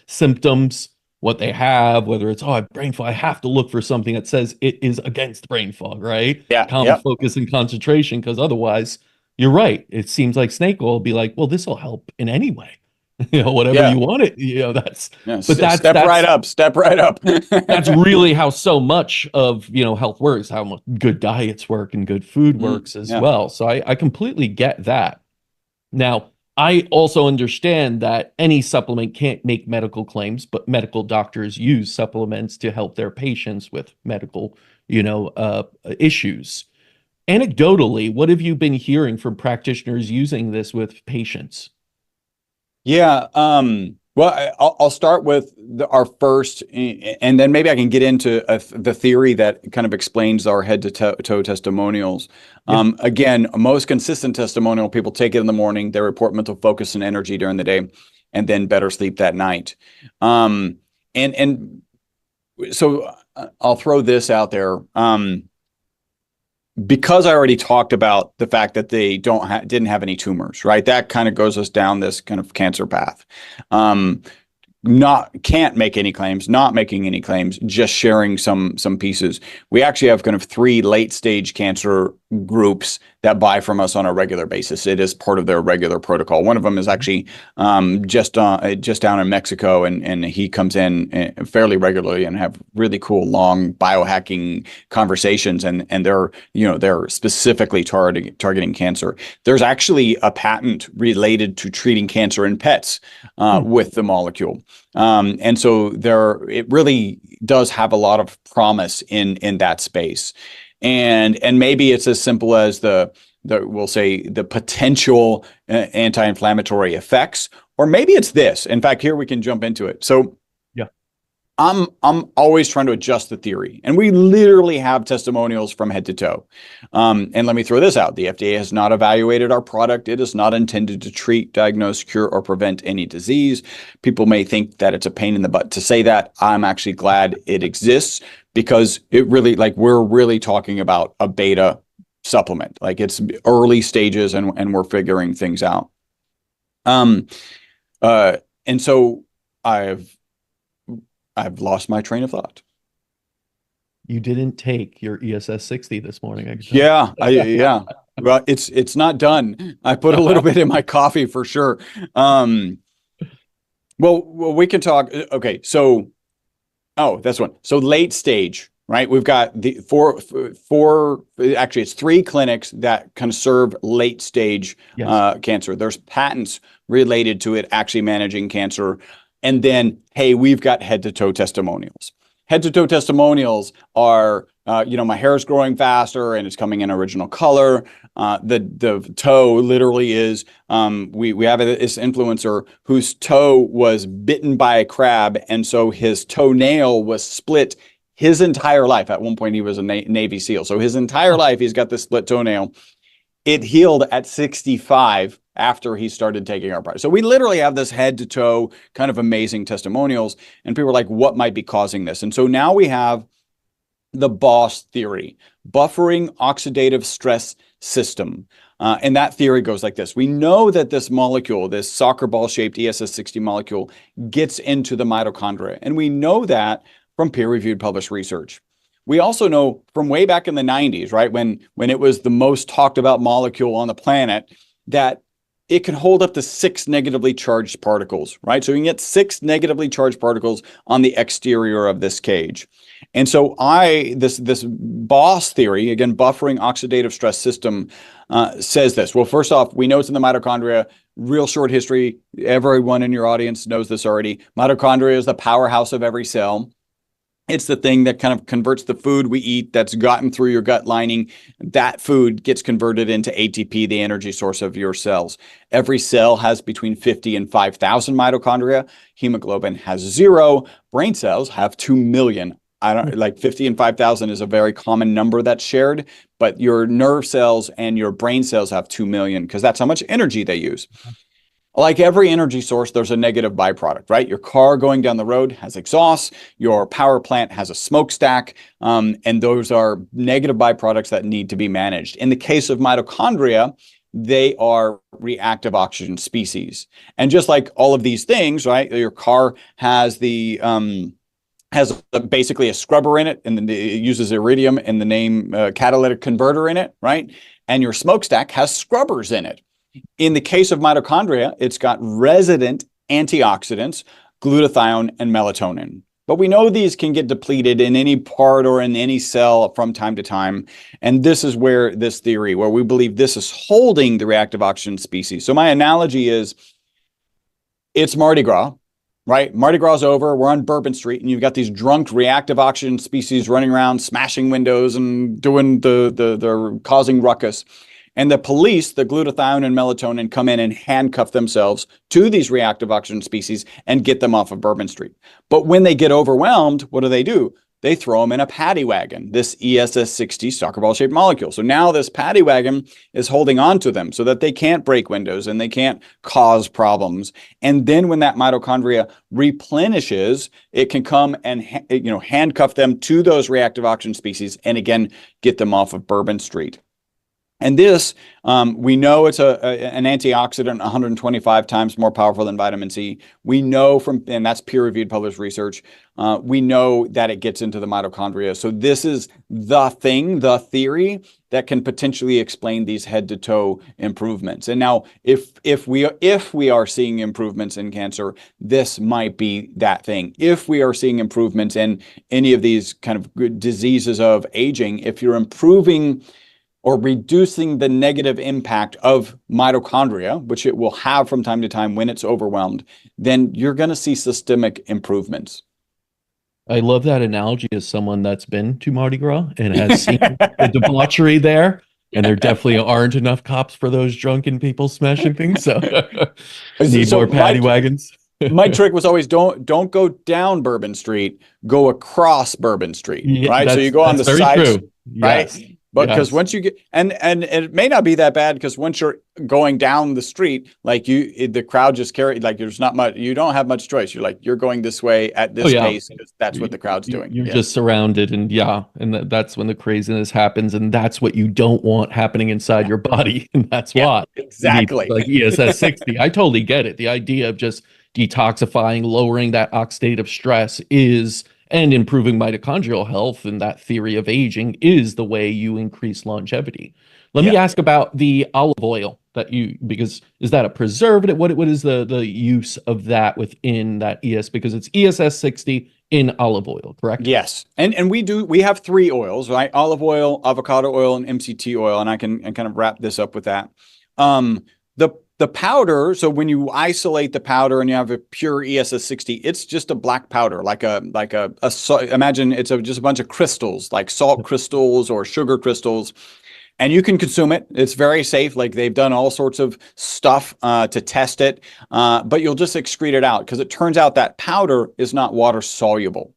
symptoms, what they have, whether it's, I have brain fog. I have to look for something that says it is against brain fog, right? Yeah. Calm, focus, and concentration, because otherwise, you're right. It seems like snake oil will be like, well, this will help in any way. Whatever you want it, that's, but that's step right up. That's really how so much of, health works, how good diets work and good food works as well. So I completely get that. Now, I also understand that any supplement can't make medical claims, but medical doctors use supplements to help their patients with medical, issues. Anecdotally, what have you been hearing from practitioners using this with patients? Yeah. Well, I'll start with our first, and then maybe I can get into the theory that kind of explains our head to toe testimonials. Yeah. Again, most consistent testimonial, people take it in the morning, they report mental focus and energy during the day, and then better sleep that night. And so I'll throw this out there. Because I already talked about the fact that they didn't have any tumors, right? That kind of goes us down this kind of cancer path. Can't make any claims, not making any claims, just sharing some pieces. We actually have kind of 3 late stage cancer groups that buy from us on a regular basis. It is part of their regular protocol. One of them is actually just down in Mexico, and he comes in fairly regularly and have really cool long biohacking conversations, and they're specifically targeting cancer. There's actually a patent related to treating cancer in pets with the molecule. And so it really does have a lot of promise in that space. And maybe it's as simple as we'll say the potential anti-inflammatory effects, or maybe it's this. In fact, here we can jump into it. So yeah, I'm always trying to adjust the theory, and we literally have testimonials from head to toe. And let me throw this out. The FDA has not evaluated our product. It is not intended to treat, diagnose, cure, or prevent any disease. People may think that it's a pain in the butt to say that. I'm actually glad it exists, because it really, we're really talking about a beta supplement. Like, it's early stages, and we're figuring things out. And so I've lost my train of thought. You didn't take your ESS 60 this morning. Yeah. Well, it's not done. I put a little bit in my coffee for sure. Well, we can talk. Okay. So, that's one. So late stage, right? We've got the four, actually it's 3 clinics that kind of serve late stage cancer. There's patents related to it actually managing cancer. And then, hey, we've got head to toe testimonials. Head to toe testimonials are, my hair is growing faster and it's coming in original color. The toe literally is, we have this influencer whose toe was bitten by a crab. And so his toenail was split his entire life. At one point, he was a Navy SEAL. So his entire life, he's got this split toenail. It healed at 65 after he started taking our product. So we literally have this head to toe kind of amazing testimonials, and people are like, what might be causing this? And so now we have the BOSS theory, buffering oxidative stress system. And that theory goes like this. We know that this molecule, this soccer ball shaped ESS60 molecule, gets into the mitochondria. And we know that from peer-reviewed published research. We also know from way back in the 90s, right, when it was the most talked about molecule on the planet, that it can hold up to 6 negatively charged particles, right? So you can get 6 negatively charged particles on the exterior of this cage. And so this BOSS theory, again, buffering oxidative stress system, says this. Well, first off, we know it's in the mitochondria. Real short history. Everyone in your audience knows this already. Mitochondria is the powerhouse of every cell. It's the thing that kind of converts the food we eat that's gotten through your gut lining. That food gets converted into ATP, the energy source of your cells. Every cell has between 50 and 5,000 mitochondria. Hemoglobin has 0. Brain cells have 2 million. I don't like 50 and 5,000 is a very common number that's shared, but your nerve cells and your brain cells have 2 million because that's how much energy they use. Like every energy source, there's a negative byproduct, right? Your car going down the road has exhaust. Your power plant has a smokestack. And those are negative byproducts that need to be managed. In the case of mitochondria, they are reactive oxygen species. And just like all of these things, right? Your car has basically a scrubber in it, and then it uses iridium and the name catalytic converter in it, right? And your smokestack has scrubbers in it. In the case of mitochondria, it's got resident antioxidants, glutathione, and melatonin. But we know these can get depleted in any part or in any cell from time to time. And this is where this theory, where we believe this is holding the reactive oxygen species. So my analogy is, it's Mardi Gras, right? Mardi Gras is over. We're on Bourbon Street, and you've got these drunk reactive oxygen species running around, smashing windows and doing the causing ruckus. And the police, the glutathione and melatonin, come in and handcuff themselves to these reactive oxygen species and get them off of Bourbon Street. But when they get overwhelmed, what do? They throw them in a paddy wagon, this ESS60 soccer ball shaped molecule. So now this paddy wagon is holding on to them so that they can't break windows and they can't cause problems. And then when that mitochondria replenishes, it can come and handcuff them to those reactive oxygen species and again get them off of Bourbon Street. And this, we know it's an antioxidant 125 times more powerful than vitamin C. We know and that's peer-reviewed published research, we know that it gets into the mitochondria. So this is the theory that can potentially explain these head-to-toe improvements. And now, if we are seeing improvements in cancer, this might be that thing. If we are seeing improvements in any of these kind of diseases of aging, if you're improving or reducing the negative impact of mitochondria, which it will have from time to time when it's overwhelmed, then you're going to see systemic improvements. I love that analogy as someone that's been to Mardi Gras and has seen the debauchery there. And there definitely aren't enough cops for those drunken people smashing things. So need more paddy wagons. My trick was always don't go down Bourbon Street, go across Bourbon Street, right? So you go on the side, right? Yes. But because once you get, and it may not be that bad because once you're going down the street, like the crowd just there's not much, you don't have much choice. You're going this way at this pace because that's what the crowd's doing. You're just surrounded, and that's when the craziness happens, and that's what you don't want happening inside your body, and that's why exactly like ESS60. I totally get it. The idea of just detoxifying, lowering that oxidative stress and improving mitochondrial health, and that theory of aging is the way you increase longevity. Let me ask about the olive oil because is that a preservative? What is the use of that within that because it's ESS60 in olive oil, correct? Yes. And we have 3 oils, right? Olive oil, avocado oil, and MCT oil. And I can kind of wrap this up with that. The powder, so when you isolate the powder and you have a pure ESS60, it's just a black powder, imagine it's just a bunch of crystals, like salt crystals or sugar crystals. And you can consume it. It's very safe. Like they've done all sorts of stuff to test it, but you'll just excrete it out because it turns out that powder is not water soluble.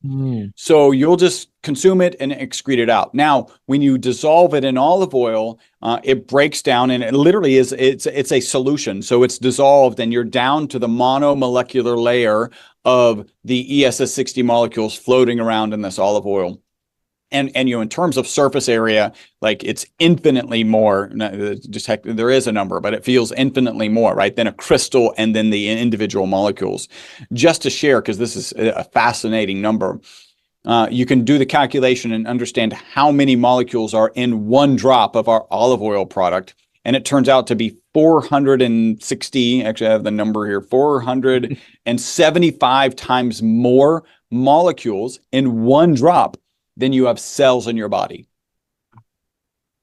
So you'll just consume it and excrete it out. Now, when you dissolve it in olive oil, it breaks down, and it literally it's a solution. So it's dissolved, and you're down to the monomolecular layer of the ESS60 molecules floating around in this olive oil. And in terms of surface area, like it's infinitely more, there is a number, but it feels infinitely more, right, than a crystal and then the individual molecules. Just to share, because this is a fascinating number, you can do the calculation and understand how many molecules are in one drop of our olive oil product. And it turns out to be 460, actually I have the number here, 475 times more molecules in one drop than you have cells in your body.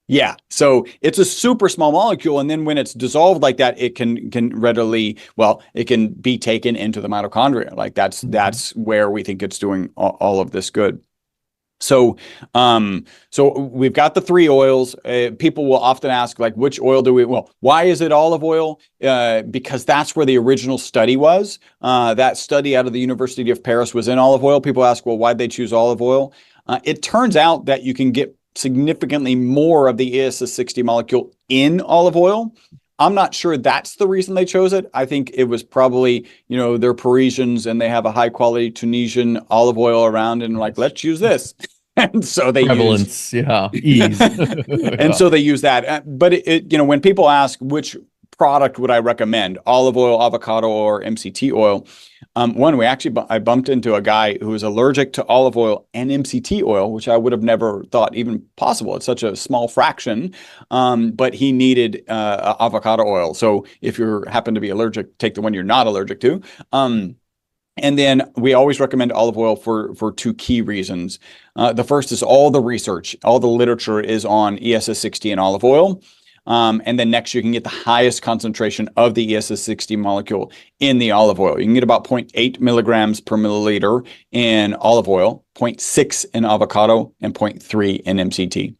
Yeah, so it's a super small molecule, and then when it's dissolved like that, it can readily, well, it can be taken into the mitochondria. Like that's where we think it's doing all of this good. So, so we've got the three oils. People will often ask, like, which oil do we? Well, why is it olive oil? Because that's where the original study was. That study out of the University of Paris was in olive oil. People ask, well, why'd they choose olive oil? It turns out that you can get significantly more of the ESS60 molecule in olive oil. I'm not sure that's the reason they chose it. I think it was probably, they're Parisians and they have a high quality Tunisian olive oil around and like, let's use this. And so they prevalence, ease. And so they use that. But when people ask which product would I recommend, olive oil, avocado, or MCT oil, I bumped into a guy who was allergic to olive oil and MCT oil, which I would have never thought even possible. It's such a small fraction, but he needed avocado oil. So if you happen to be allergic, take the one you're not allergic to. And then we always recommend olive oil for two key reasons. The first is all the research, all the literature is on ESS60 and olive oil. And then next, you can get the highest concentration of the ESS60 molecule in the olive oil. You can get about 0.8 milligrams per milliliter in olive oil, 0.6 in avocado, and 0.3 in MCT.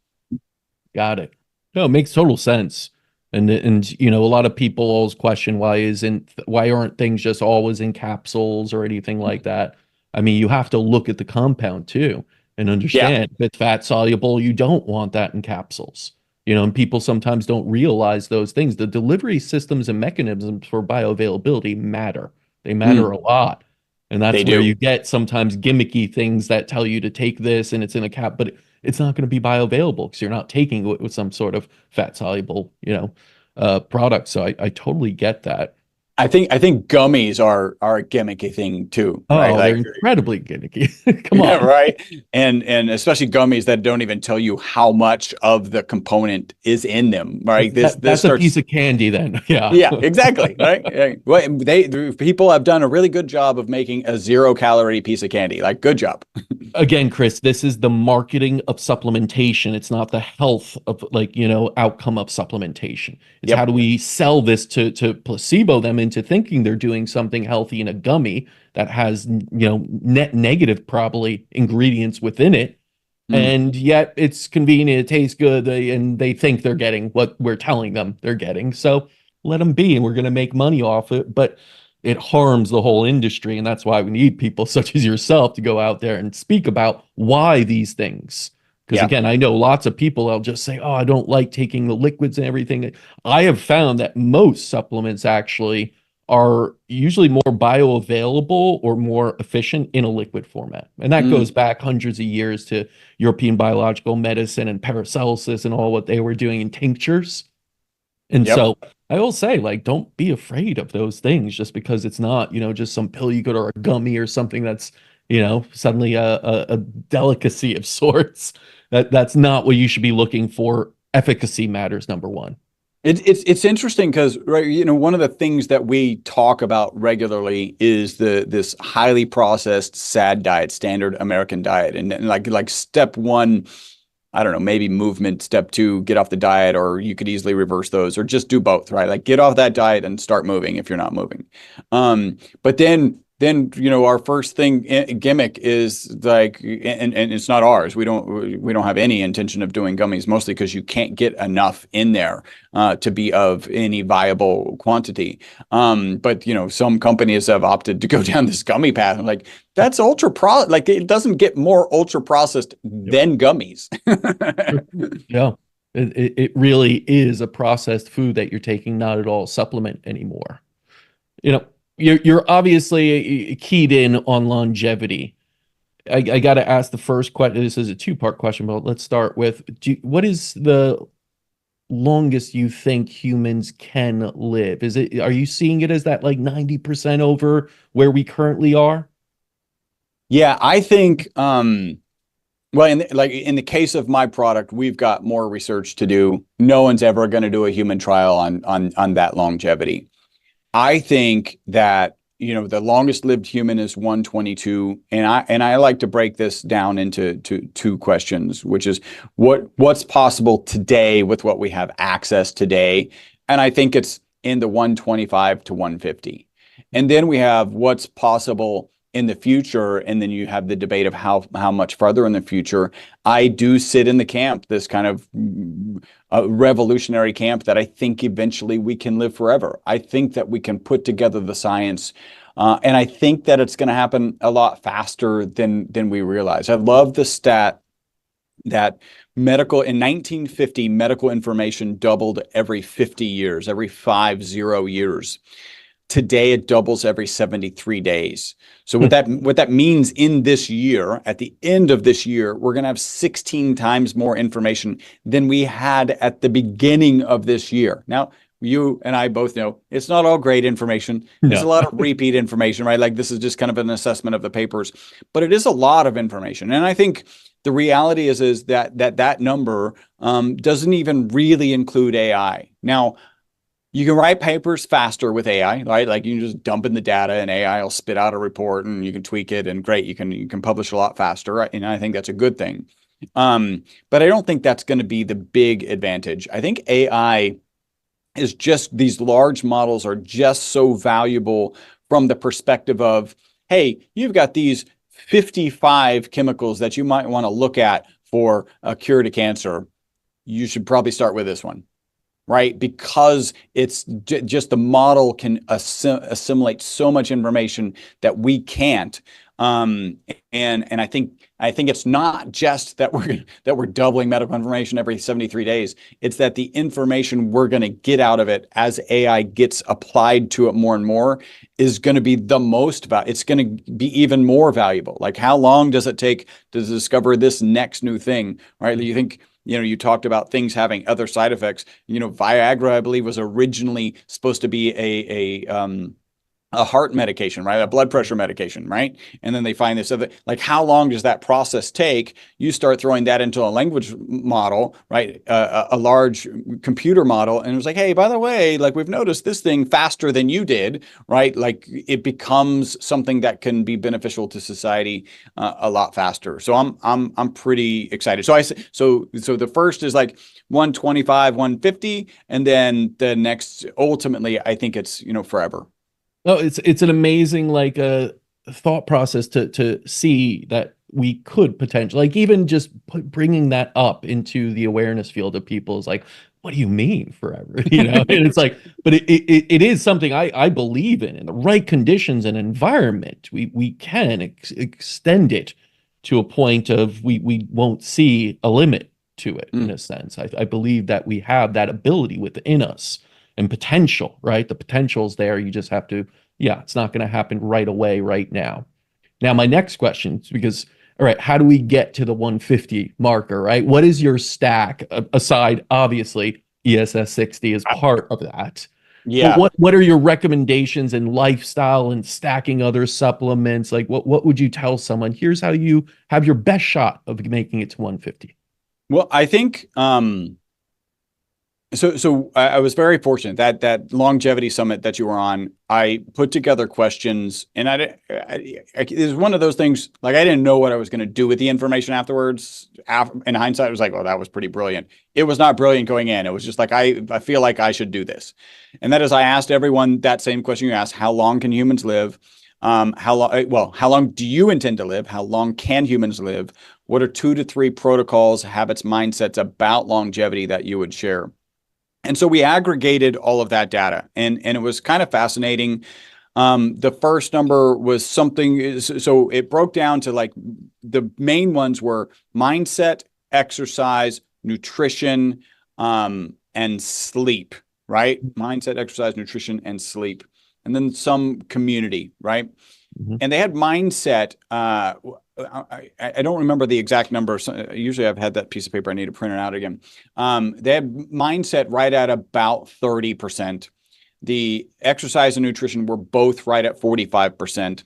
Got it. No, it makes total sense. And a lot of people always question why aren't things just always in capsules or anything like that? I mean, you have to look at the compound too and understand if it's fat soluble, you don't want that in capsules. And people sometimes don't realize those things. The delivery systems and mechanisms for bioavailability matter. They matter a lot. And that's where you get sometimes gimmicky things that tell you to take this and it's in a cap, but it's not going to be bioavailable because you're not taking it with some sort of fat soluble, product. So I totally get that. I think gummies are a gimmicky thing too. Oh, right? They're incredibly gimmicky. Come on. Yeah, right. And especially gummies that don't even tell you how much of the component is in them. Right. That's a piece of candy then. Yeah. Yeah, exactly. Right. Well, people have done a really good job of making a 0-calorie piece of candy. Like, good job. Again, Chris, this is the marketing of supplementation. It's not the health of outcome of supplementation. It's how do we sell this to placebo them into thinking they're doing something healthy in a gummy that has net negative probably ingredients within it. And yet it's convenient, it tastes good, and they think they're getting what we're telling them they're getting. So let them be, and we're going to make money off it. But it harms the whole industry, and that's why we need people such as yourself to go out there and speak about why these things. Because again, I know lots of people, I'll just say, oh, I don't like taking the liquids and everything. I have found that most supplements actually are usually more bioavailable or more efficient in a liquid format. And that goes back hundreds of years to European biological medicine and Paracelsus and all what they were doing in tinctures. And so I will say, like, don't be afraid of those things just because it's not, just some pill you go to or a gummy or something that's, suddenly a delicacy of sorts. That's not what you should be looking for. Efficacy matters, number one. It's interesting because, right, one of the things that we talk about regularly is this highly processed SAD diet, standard American diet, and like step one, I don't know, maybe movement, step two, get off the diet, or you could easily reverse those, or just do both, right? Like, get off that diet and start moving if you're not moving. But then our first gimmick is like, and it's not ours. We don't have any intention of doing gummies, mostly because you can't get enough in there to be of any viable quantity. But some companies have opted to go down this gummy path. I'm like, that's like, it doesn't get more ultra processed than gummies. Yeah. It really is a processed food that you're taking, not at all supplement anymore. You're obviously keyed in on longevity. I got to ask the first question. This is a two-part question, but let's start with what is the longest you think humans can live? Are you seeing it as that like 90% over where we currently are? Yeah, I think well, in the case of my product, we've got more research to do. No one's ever going to do a human trial on that longevity. I think that, the longest lived human is 122, and I like to break this down into two questions, which is what's possible today with what we have access today, and I think it's in the 125 to 150. And then we have what's possible in the future, and then you have the debate of how much farther in the future. I do sit in the camp, this kind of revolutionary camp, that I think eventually we can live forever. I think that we can put together the science, and I think that it's going to happen a lot faster than we realize. I love the stat that in 1950, medical information doubled every 50 years, every 50 years. Today, it doubles every 73 days. So what that means in this year, at the end of this year, we're going to have 16 times more information than we had at the beginning of this year. Now, you and I both know it's not all great information. There's a lot of repeat information, right? Like, this is just kind of an assessment of the papers, but it is a lot of information. And I think the reality is that number doesn't even really include AI. Now, you can write papers faster with AI, right? Like, you can just dump in the data and AI will spit out a report and you can tweak it, and great, you can publish a lot faster, right? And I think that's a good thing. But I don't think that's going to be the big advantage. I think AI is just, these large models are just so valuable from the perspective of, hey, you've got these 55 chemicals that you might want to look at for a cure to cancer. You should probably start with this one. Right? Because it's just the model can assimilate so much information that we can't. And I think it's not just that we're doubling medical information every 73 days. It's that the information we're going to get out of it as AI gets applied to it more and more is going to be the most valuable. It's going to be even more valuable. Like, how long does it take to discover this next new thing? Right? You think, you talked about things having other side effects. Viagra, I believe, was originally supposed to be a heart medication, right? A blood pressure medication, right? And then they find this other, like, how long does that process take? You start throwing that into a language model, right? A large computer model. And it was like, hey, by the way, like, we've noticed this thing faster than you did, right? Like, it becomes something that can be beneficial to society a lot faster. So I'm pretty excited. So the first is like 125, 150, and then the next, ultimately, I think it's, forever. No, it's an amazing like thought process to see that we could potentially, like, even just bringing that up into the awareness field of people is like, what do you mean forever? And it's like, but it is something I believe in the right conditions and environment. We can extend it to a point of we won't see a limit to it in a sense. I believe that we have that ability within us and potential, right? The potential's there. You just have to, yeah, it's not going to happen right away, right now. Now, my next question is because, all right, how do we get to the 150 marker, right? What is your stack aside, obviously, ESS 60 is part of that. Yeah. But what are your recommendations in lifestyle and stacking other supplements? Like, what would you tell someone? Here's how you have your best shot of making it to 150. Well, I think so I was very fortunate that longevity summit that you were on. I put together questions, and it was one of those things, like, I didn't know what I was going to do with the information afterwards. In hindsight, I was like, well, that was pretty brilliant. It was not brilliant going in. It was just like, I feel like I should do this. And that is, I asked everyone that same question you asked: how long can humans live? How long do you intend to live? How long can humans live? What are 2 to 3 protocols, habits, mindsets about longevity that you would share? And so we aggregated all of that data, and it was kind of fascinating. The first number was something, so it broke down to, like, the main ones were mindset, exercise, nutrition, and sleep, right? Mindset, exercise, nutrition, and sleep. And then some community, right? Mhm. and they had mindset. I don't remember the exact number. So usually I've had that piece of paper. I need to print it out again. They had mindset right at about 30%. The exercise and nutrition were both right at 45%.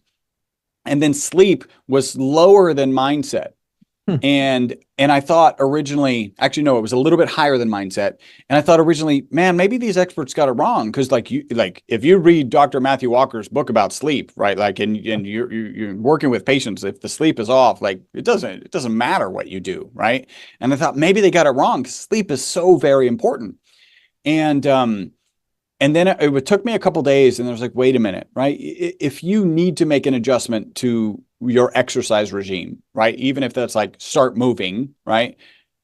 And then sleep was lower than mindset. Hmm. And I thought originally, actually, no, it was a little bit higher than mindset. And I thought originally, man, maybe these experts got it wrong. Cause like if you read Dr. Matthew Walker's book about sleep, right? Like, and you're working with patients, if the sleep is off, like it doesn't matter what you do. Right. And I thought maybe they got it wrong, because sleep is so very important. And, and then it took me a couple days, and I was like, wait a minute, right? If you need to make an adjustment to your exercise regime, right? Even if that's like start moving, right?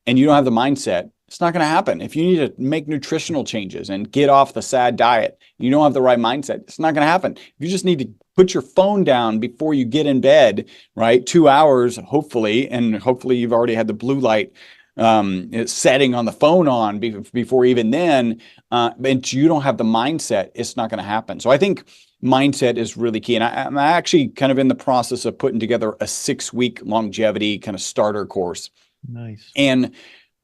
And you don't have the mindset, it's not going to happen. If you need to make nutritional changes and get off the SAD diet, you don't have the right mindset, it's not going to happen. You just need to put your phone down before you get in bed, right? 2 hours, hopefully, and hopefully you've already had the blue light setting on the phone on before even then, but you don't have the mindset, it's not going to happen. So I think mindset is really key. And I'm actually kind of in the process of putting together a 6-week longevity kind of starter course. Nice. And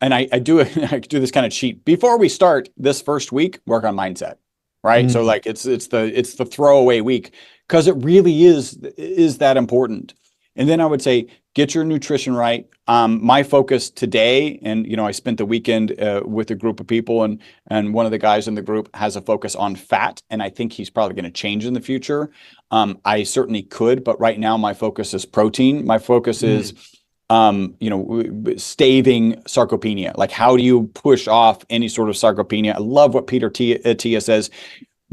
I do I do this kind of cheat. Before we start this first week, work on mindset, right? So like it's the throwaway week, because it really is that important. And then I would say, get your nutrition right. My focus today, and I spent the weekend with a group of people, and one of the guys in the group has a focus on fat, and I think he's probably going to change in the future. I certainly could, but right now my focus is protein. My focus is staving sarcopenia. Like, how do you push off any sort of sarcopenia? I love what Peter Tia says.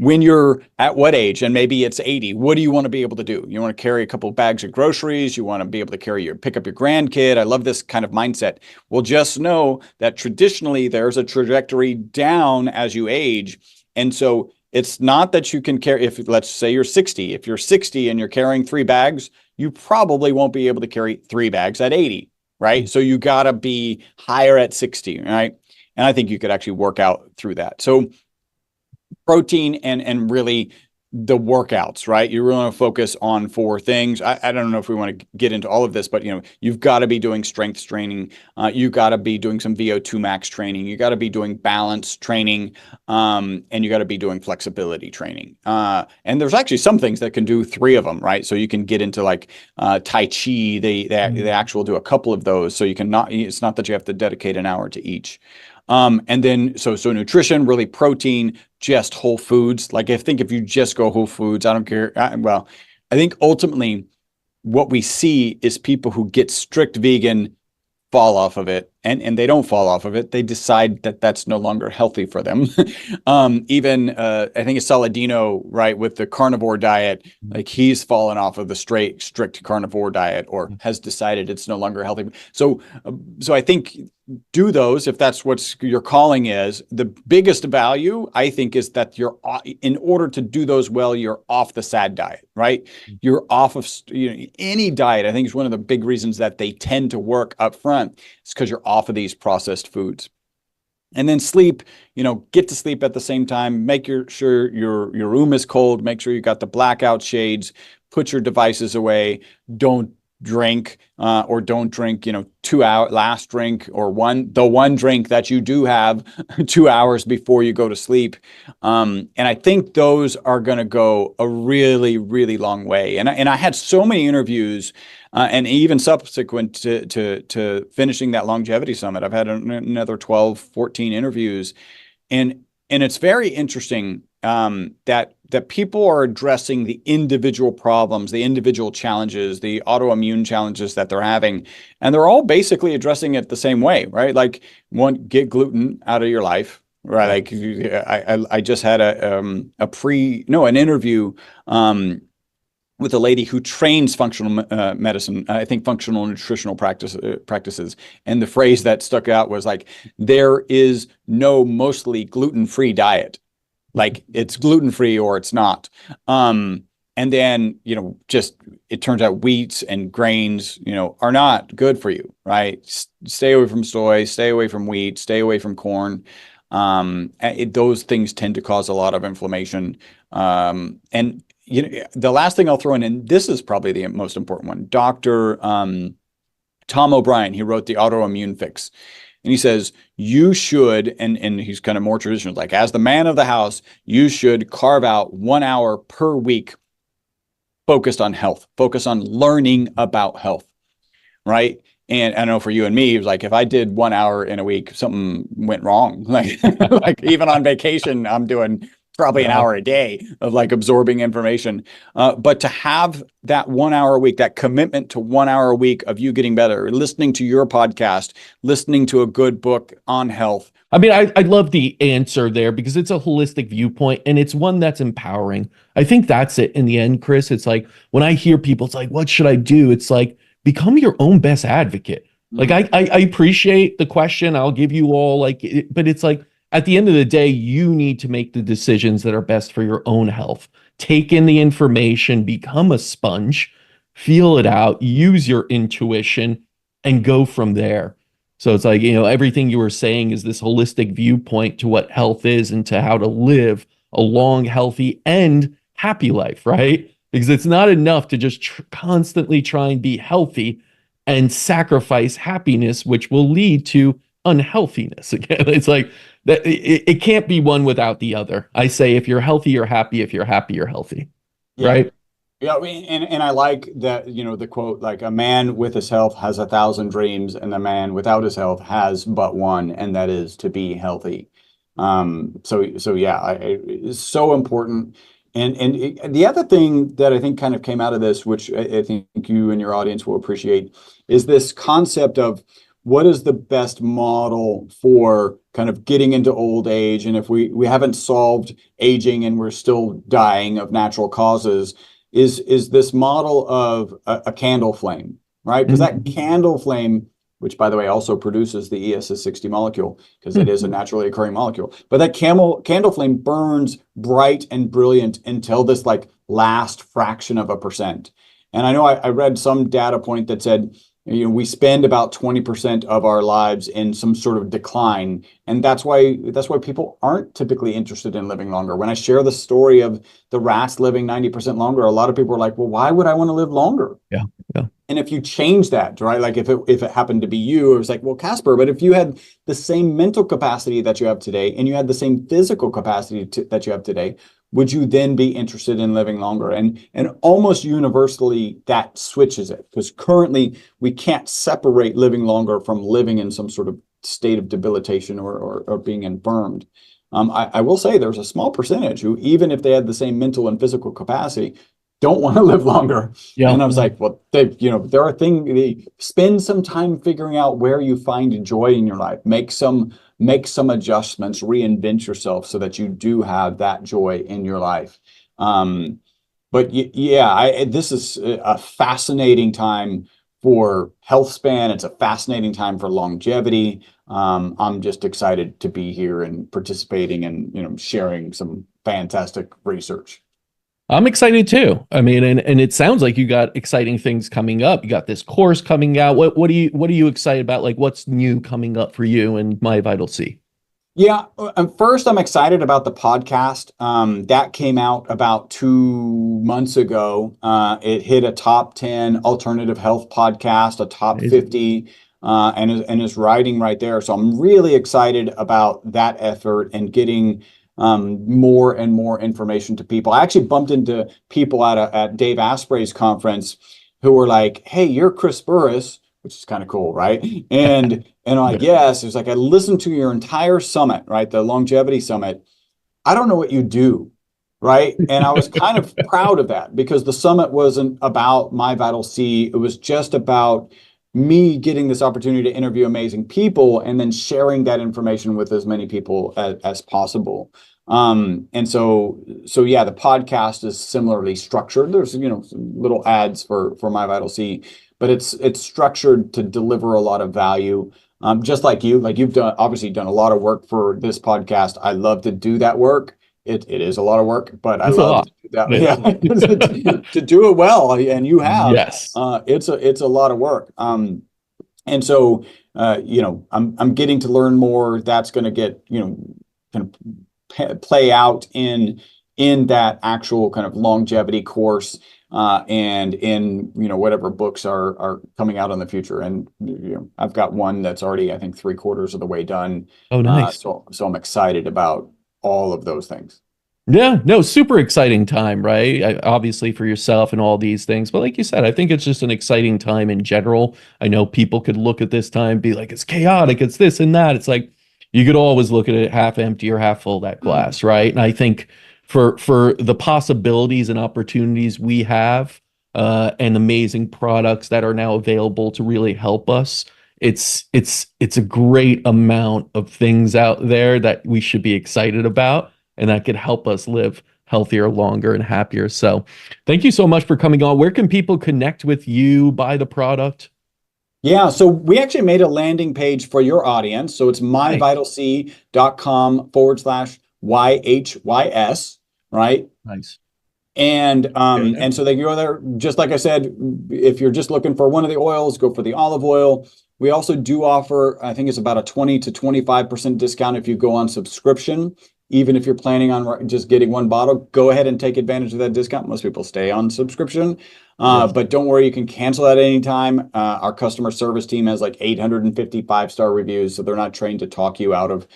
When you're at what age, and maybe it's 80, what do you want to be able to do? You want to carry a couple of bags of groceries. You want to be able to pick up your grandkid. I love this kind of mindset. Well, just know that traditionally there's a trajectory down as you age. And so it's not that you can carry, if let's say you're 60, if you're 60 and you're carrying 3 bags, you probably won't be able to carry 3 bags at 80, right? So you got to be higher at 60, right? And I think you could actually work out through that. So protein and really the workouts, right? You really want to focus on 4 things. I don't know if we want to get into all of this, but you've got to be doing strength training. You got to be doing some VO2 max training. You got to be doing balance training, and you got to be doing flexibility training. And there's actually some things that can do 3 of them, right? So you can get into like Tai Chi. They actually do a couple of those. So it's not that you have to dedicate an hour to each. And then so nutrition, really protein, just whole foods. Like, I think if you just go whole foods, I don't care. I think ultimately what we see is people who get strict vegan fall off of it, and they don't fall off of it. They decide that that's no longer healthy for them. Even I think it's Saladino, right, with the carnivore diet, like he's fallen off of the strict carnivore diet, or has decided it's no longer healthy. So I think do those if that's what your calling is. The biggest value, I think, is that you're, in order to do those well, you're off the SAD diet, right? You're off of any diet. I think is one of the big reasons that they tend to work up front. It's because you're off of these processed foods. And then sleep, get to sleep at the same time. Make sure your room is cold. Make sure you got the blackout shades. Put your devices away. Don't drink or don't drink 2 hour last drink, or the one drink that you do have 2 hours before you go to sleep. And I think those are going to go a really, really long way. And I had so many interviews, and even subsequent to finishing that longevity summit, I've had another 12, 14 interviews, and it's very interesting that people are addressing the individual problems, the individual challenges, the autoimmune challenges that they're having, and they're all basically addressing it the same way, right? Like, one, get gluten out of your life, right? Like, I just had an interview with a lady who trains functional medicine, I think functional nutritional practices. And the phrase that stuck out was like, there is no mostly gluten-free diet. Like, it's gluten-free or it's not. And then, just, it turns out wheats and grains, are not good for you, right? Stay away from soy, stay away from wheat, stay away from corn. Those things tend to cause a lot of inflammation. And the last thing I'll throw in, and this is probably the most important one, Dr. Tom O'Brien, he wrote The Autoimmune Fix. And he says, you should, and he's kind of more traditional, like as the man of the house, you should carve out 1 hour per week focused on health, focus on learning about health, right? And I know for you and me, it was like, if I did 1 hour in a week, something went wrong. Like, like even on vacation, I'm doing probably an hour a day of like absorbing information. But to have that 1 hour a week, that commitment to 1 hour a week of you getting better, listening to your podcast, listening to a good book on health. I mean, I love the answer there because it's a holistic viewpoint and it's one that's empowering. I think that's it in the end, Chris. It's like when I hear people, it's like, what should I do? It's like, become your own best advocate. Like, I appreciate the question. I'll give you all but it's like, at the end of the day, you need to make the decisions that are best for your own health. Take in the information, become a sponge, feel it out, use your intuition, and go from there. So it's like, everything you were saying is this holistic viewpoint to what health is and to how to live a long, healthy, and happy life, right? Because it's not enough to just constantly try and be healthy and sacrifice happiness, which will lead to unhealthiness. Again, it's like that it can't be one without the other. I say if you're healthy, you're happy. If you're happy, you're healthy. Yeah. Right? Yeah, and I like that, the quote, like a man with his health has 1,000 dreams, and the man without his health has but one, and that is to be healthy. So yeah, it's so important. And the other thing that I think kind of came out of this, which I think you and your audience will appreciate, is this concept of what is the best model for kind of getting into old age. And if we haven't solved aging and we're still dying of natural causes, is this model of a candle flame, right? Because that candle flame, which by the way also produces the ESS60 molecule, because it is a naturally occurring molecule, but that candle flame burns bright and brilliant until this like last fraction of a percent. And I know I read some data point that said, we spend about 20% of our lives in some sort of decline. And that's why people aren't typically interested in living longer. When I share the story of the rats living 90% longer, a lot of people are like, well, why would I want to live longer? Yeah. Yeah. And if you change that, right? Like if it happened to be you, it was like, well, Casper, but if you had the same mental capacity that you have today, and you had the same physical capacity that you have today, would you then be interested in living longer? And almost universally that switches it, because currently we can't separate living longer from living in some sort of state of debilitation or being infirmed. I will say there's a small percentage who, even if they had the same mental and physical capacity, don't want to live longer. Yeah. And I was like, well, there are things, spend some time figuring out where you find joy in your life, make some adjustments, reinvent yourself so that you do have that joy in your life. But yeah, this is a fascinating time for health span. It's a fascinating time for longevity. I'm just excited to be here and participating and, sharing some fantastic research. I'm excited too. I mean, and it sounds like you got exciting things coming up. You got this course coming out. What are you excited about? Like, what's new coming up for you and My Vital C? Yeah, first, I'm excited about the podcast. That came out about 2 months ago. It hit a top 10 alternative health podcast, a top 50, and is riding right there. So I'm really excited about that effort and getting more and more information to people. I actually bumped into people at Dave Asprey's conference who were like, "Hey, you're Chris Burres," which is kind of cool, right? And I'm like, yes. It was like, I listened to your entire summit, right? The longevity summit. I don't know what you do, right? And I was kind of proud of that, because the summit wasn't about My Vital C. It was just about me getting this opportunity to interview amazing people and then sharing that information with as many people as possible. And so yeah, the podcast is similarly structured. There's, some little ads for My Vital C, but it's structured to deliver a lot of value. Just like you've obviously done a lot of work for this podcast. I love to do that work. It is a lot of work, but I love to do that. Yeah, to do it well, and you have. Yes. It's a lot of work. And so I'm getting to learn more. That's going to get kind of play out in in that actual kind of longevity course, and in, whatever books are coming out in the future. And I've got one that's already, I think, 3/4 of the way done. Oh, nice. So I'm excited about all of those things. Yeah, no, super exciting time, right? Obviously for yourself and all these things. But like you said, I think it's just an exciting time in general. I know people could look at this time, be like, it's chaotic, it's this and that. It's like you could always look at it half empty or half full, that glass, right? And I think for the possibilities and opportunities we have, and amazing products that are now available to really help us, it's a great amount of things out there that we should be excited about and that could help us live healthier, longer, and happier. So thank you so much for coming on. Where can people connect with you, buy the product? Yeah, so we actually made a landing page for your audience. So it's myvitalc.com/YHYS, right? Nice. And so they can go there, just like I said, if you're just looking for one of the oils, go for the olive oil. We also do offer, I think it's about a 20 to 25% discount if you go on subscription. Even if you're planning on just getting one bottle, go ahead and take advantage of that discount. Most people stay on subscription, but don't worry, you can cancel at any time. Our customer service team has like 850 5-star reviews, so they're not trained to talk you out of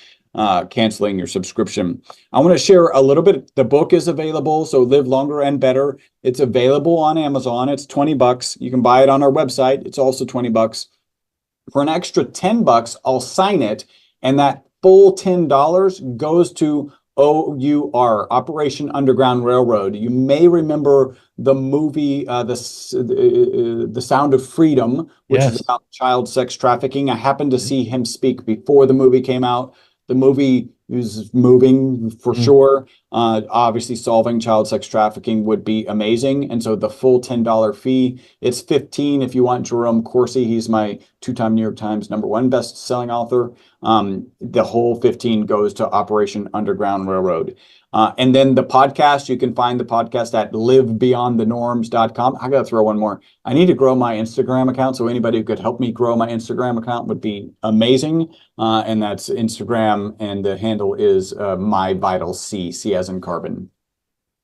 canceling your subscription. I want to share a little bit. The book is available, so Live Longer and Better. It's available on Amazon. It's $20. You can buy it on our website. It's also $20. For an extra $10, I'll sign it, and that full $10 goes to OUR, Operation Underground Railroad. You may remember the movie, The Sound of Freedom, which is about child sex trafficking. I happened to see him speak before the movie came out. The movie is moving for sure. Obviously, solving child sex trafficking would be amazing. And so the full $10 fee, it's $15 if you want Jerome Corsi. He's my 2-time New York Times #1 best-selling author. The whole $15 goes to Operation Underground Railroad. And then the podcast, you can find the podcast at livebeyondthenorms.com. I got to throw one more. I need to grow my Instagram account, so anybody who could help me grow my Instagram account would be amazing. And that's Instagram, and the handle is myvitalc, C as in carbon.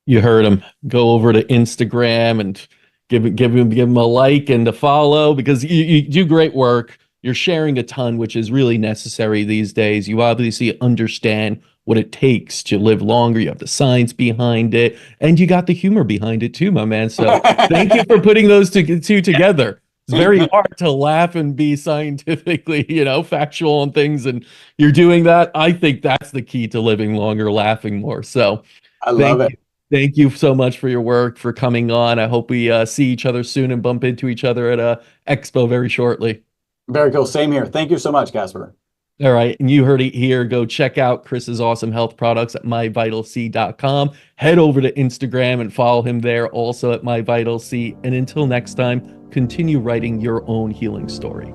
You heard him. Go over to Instagram and give him a like and a follow, because you do great work. You're sharing a ton, which is really necessary these days. You obviously understand what it takes to live longer. You have the science behind it, and you got the humor behind it too, my man. So thank you for putting those two together. It's very hard to laugh and be scientifically, factual on things, and you're doing that. I think that's the key to living longer, laughing more. So I love it. Thank you so much for your work, for coming on. I hope we see each other soon and bump into each other at a expo very shortly. Very cool. Same here. Thank you so much, Casper. All right. And you heard it here. Go check out Chris's awesome health products at myvitalc.com. Head over to Instagram and follow him there, also at myvitalc. And until next time, continue writing your own healing story.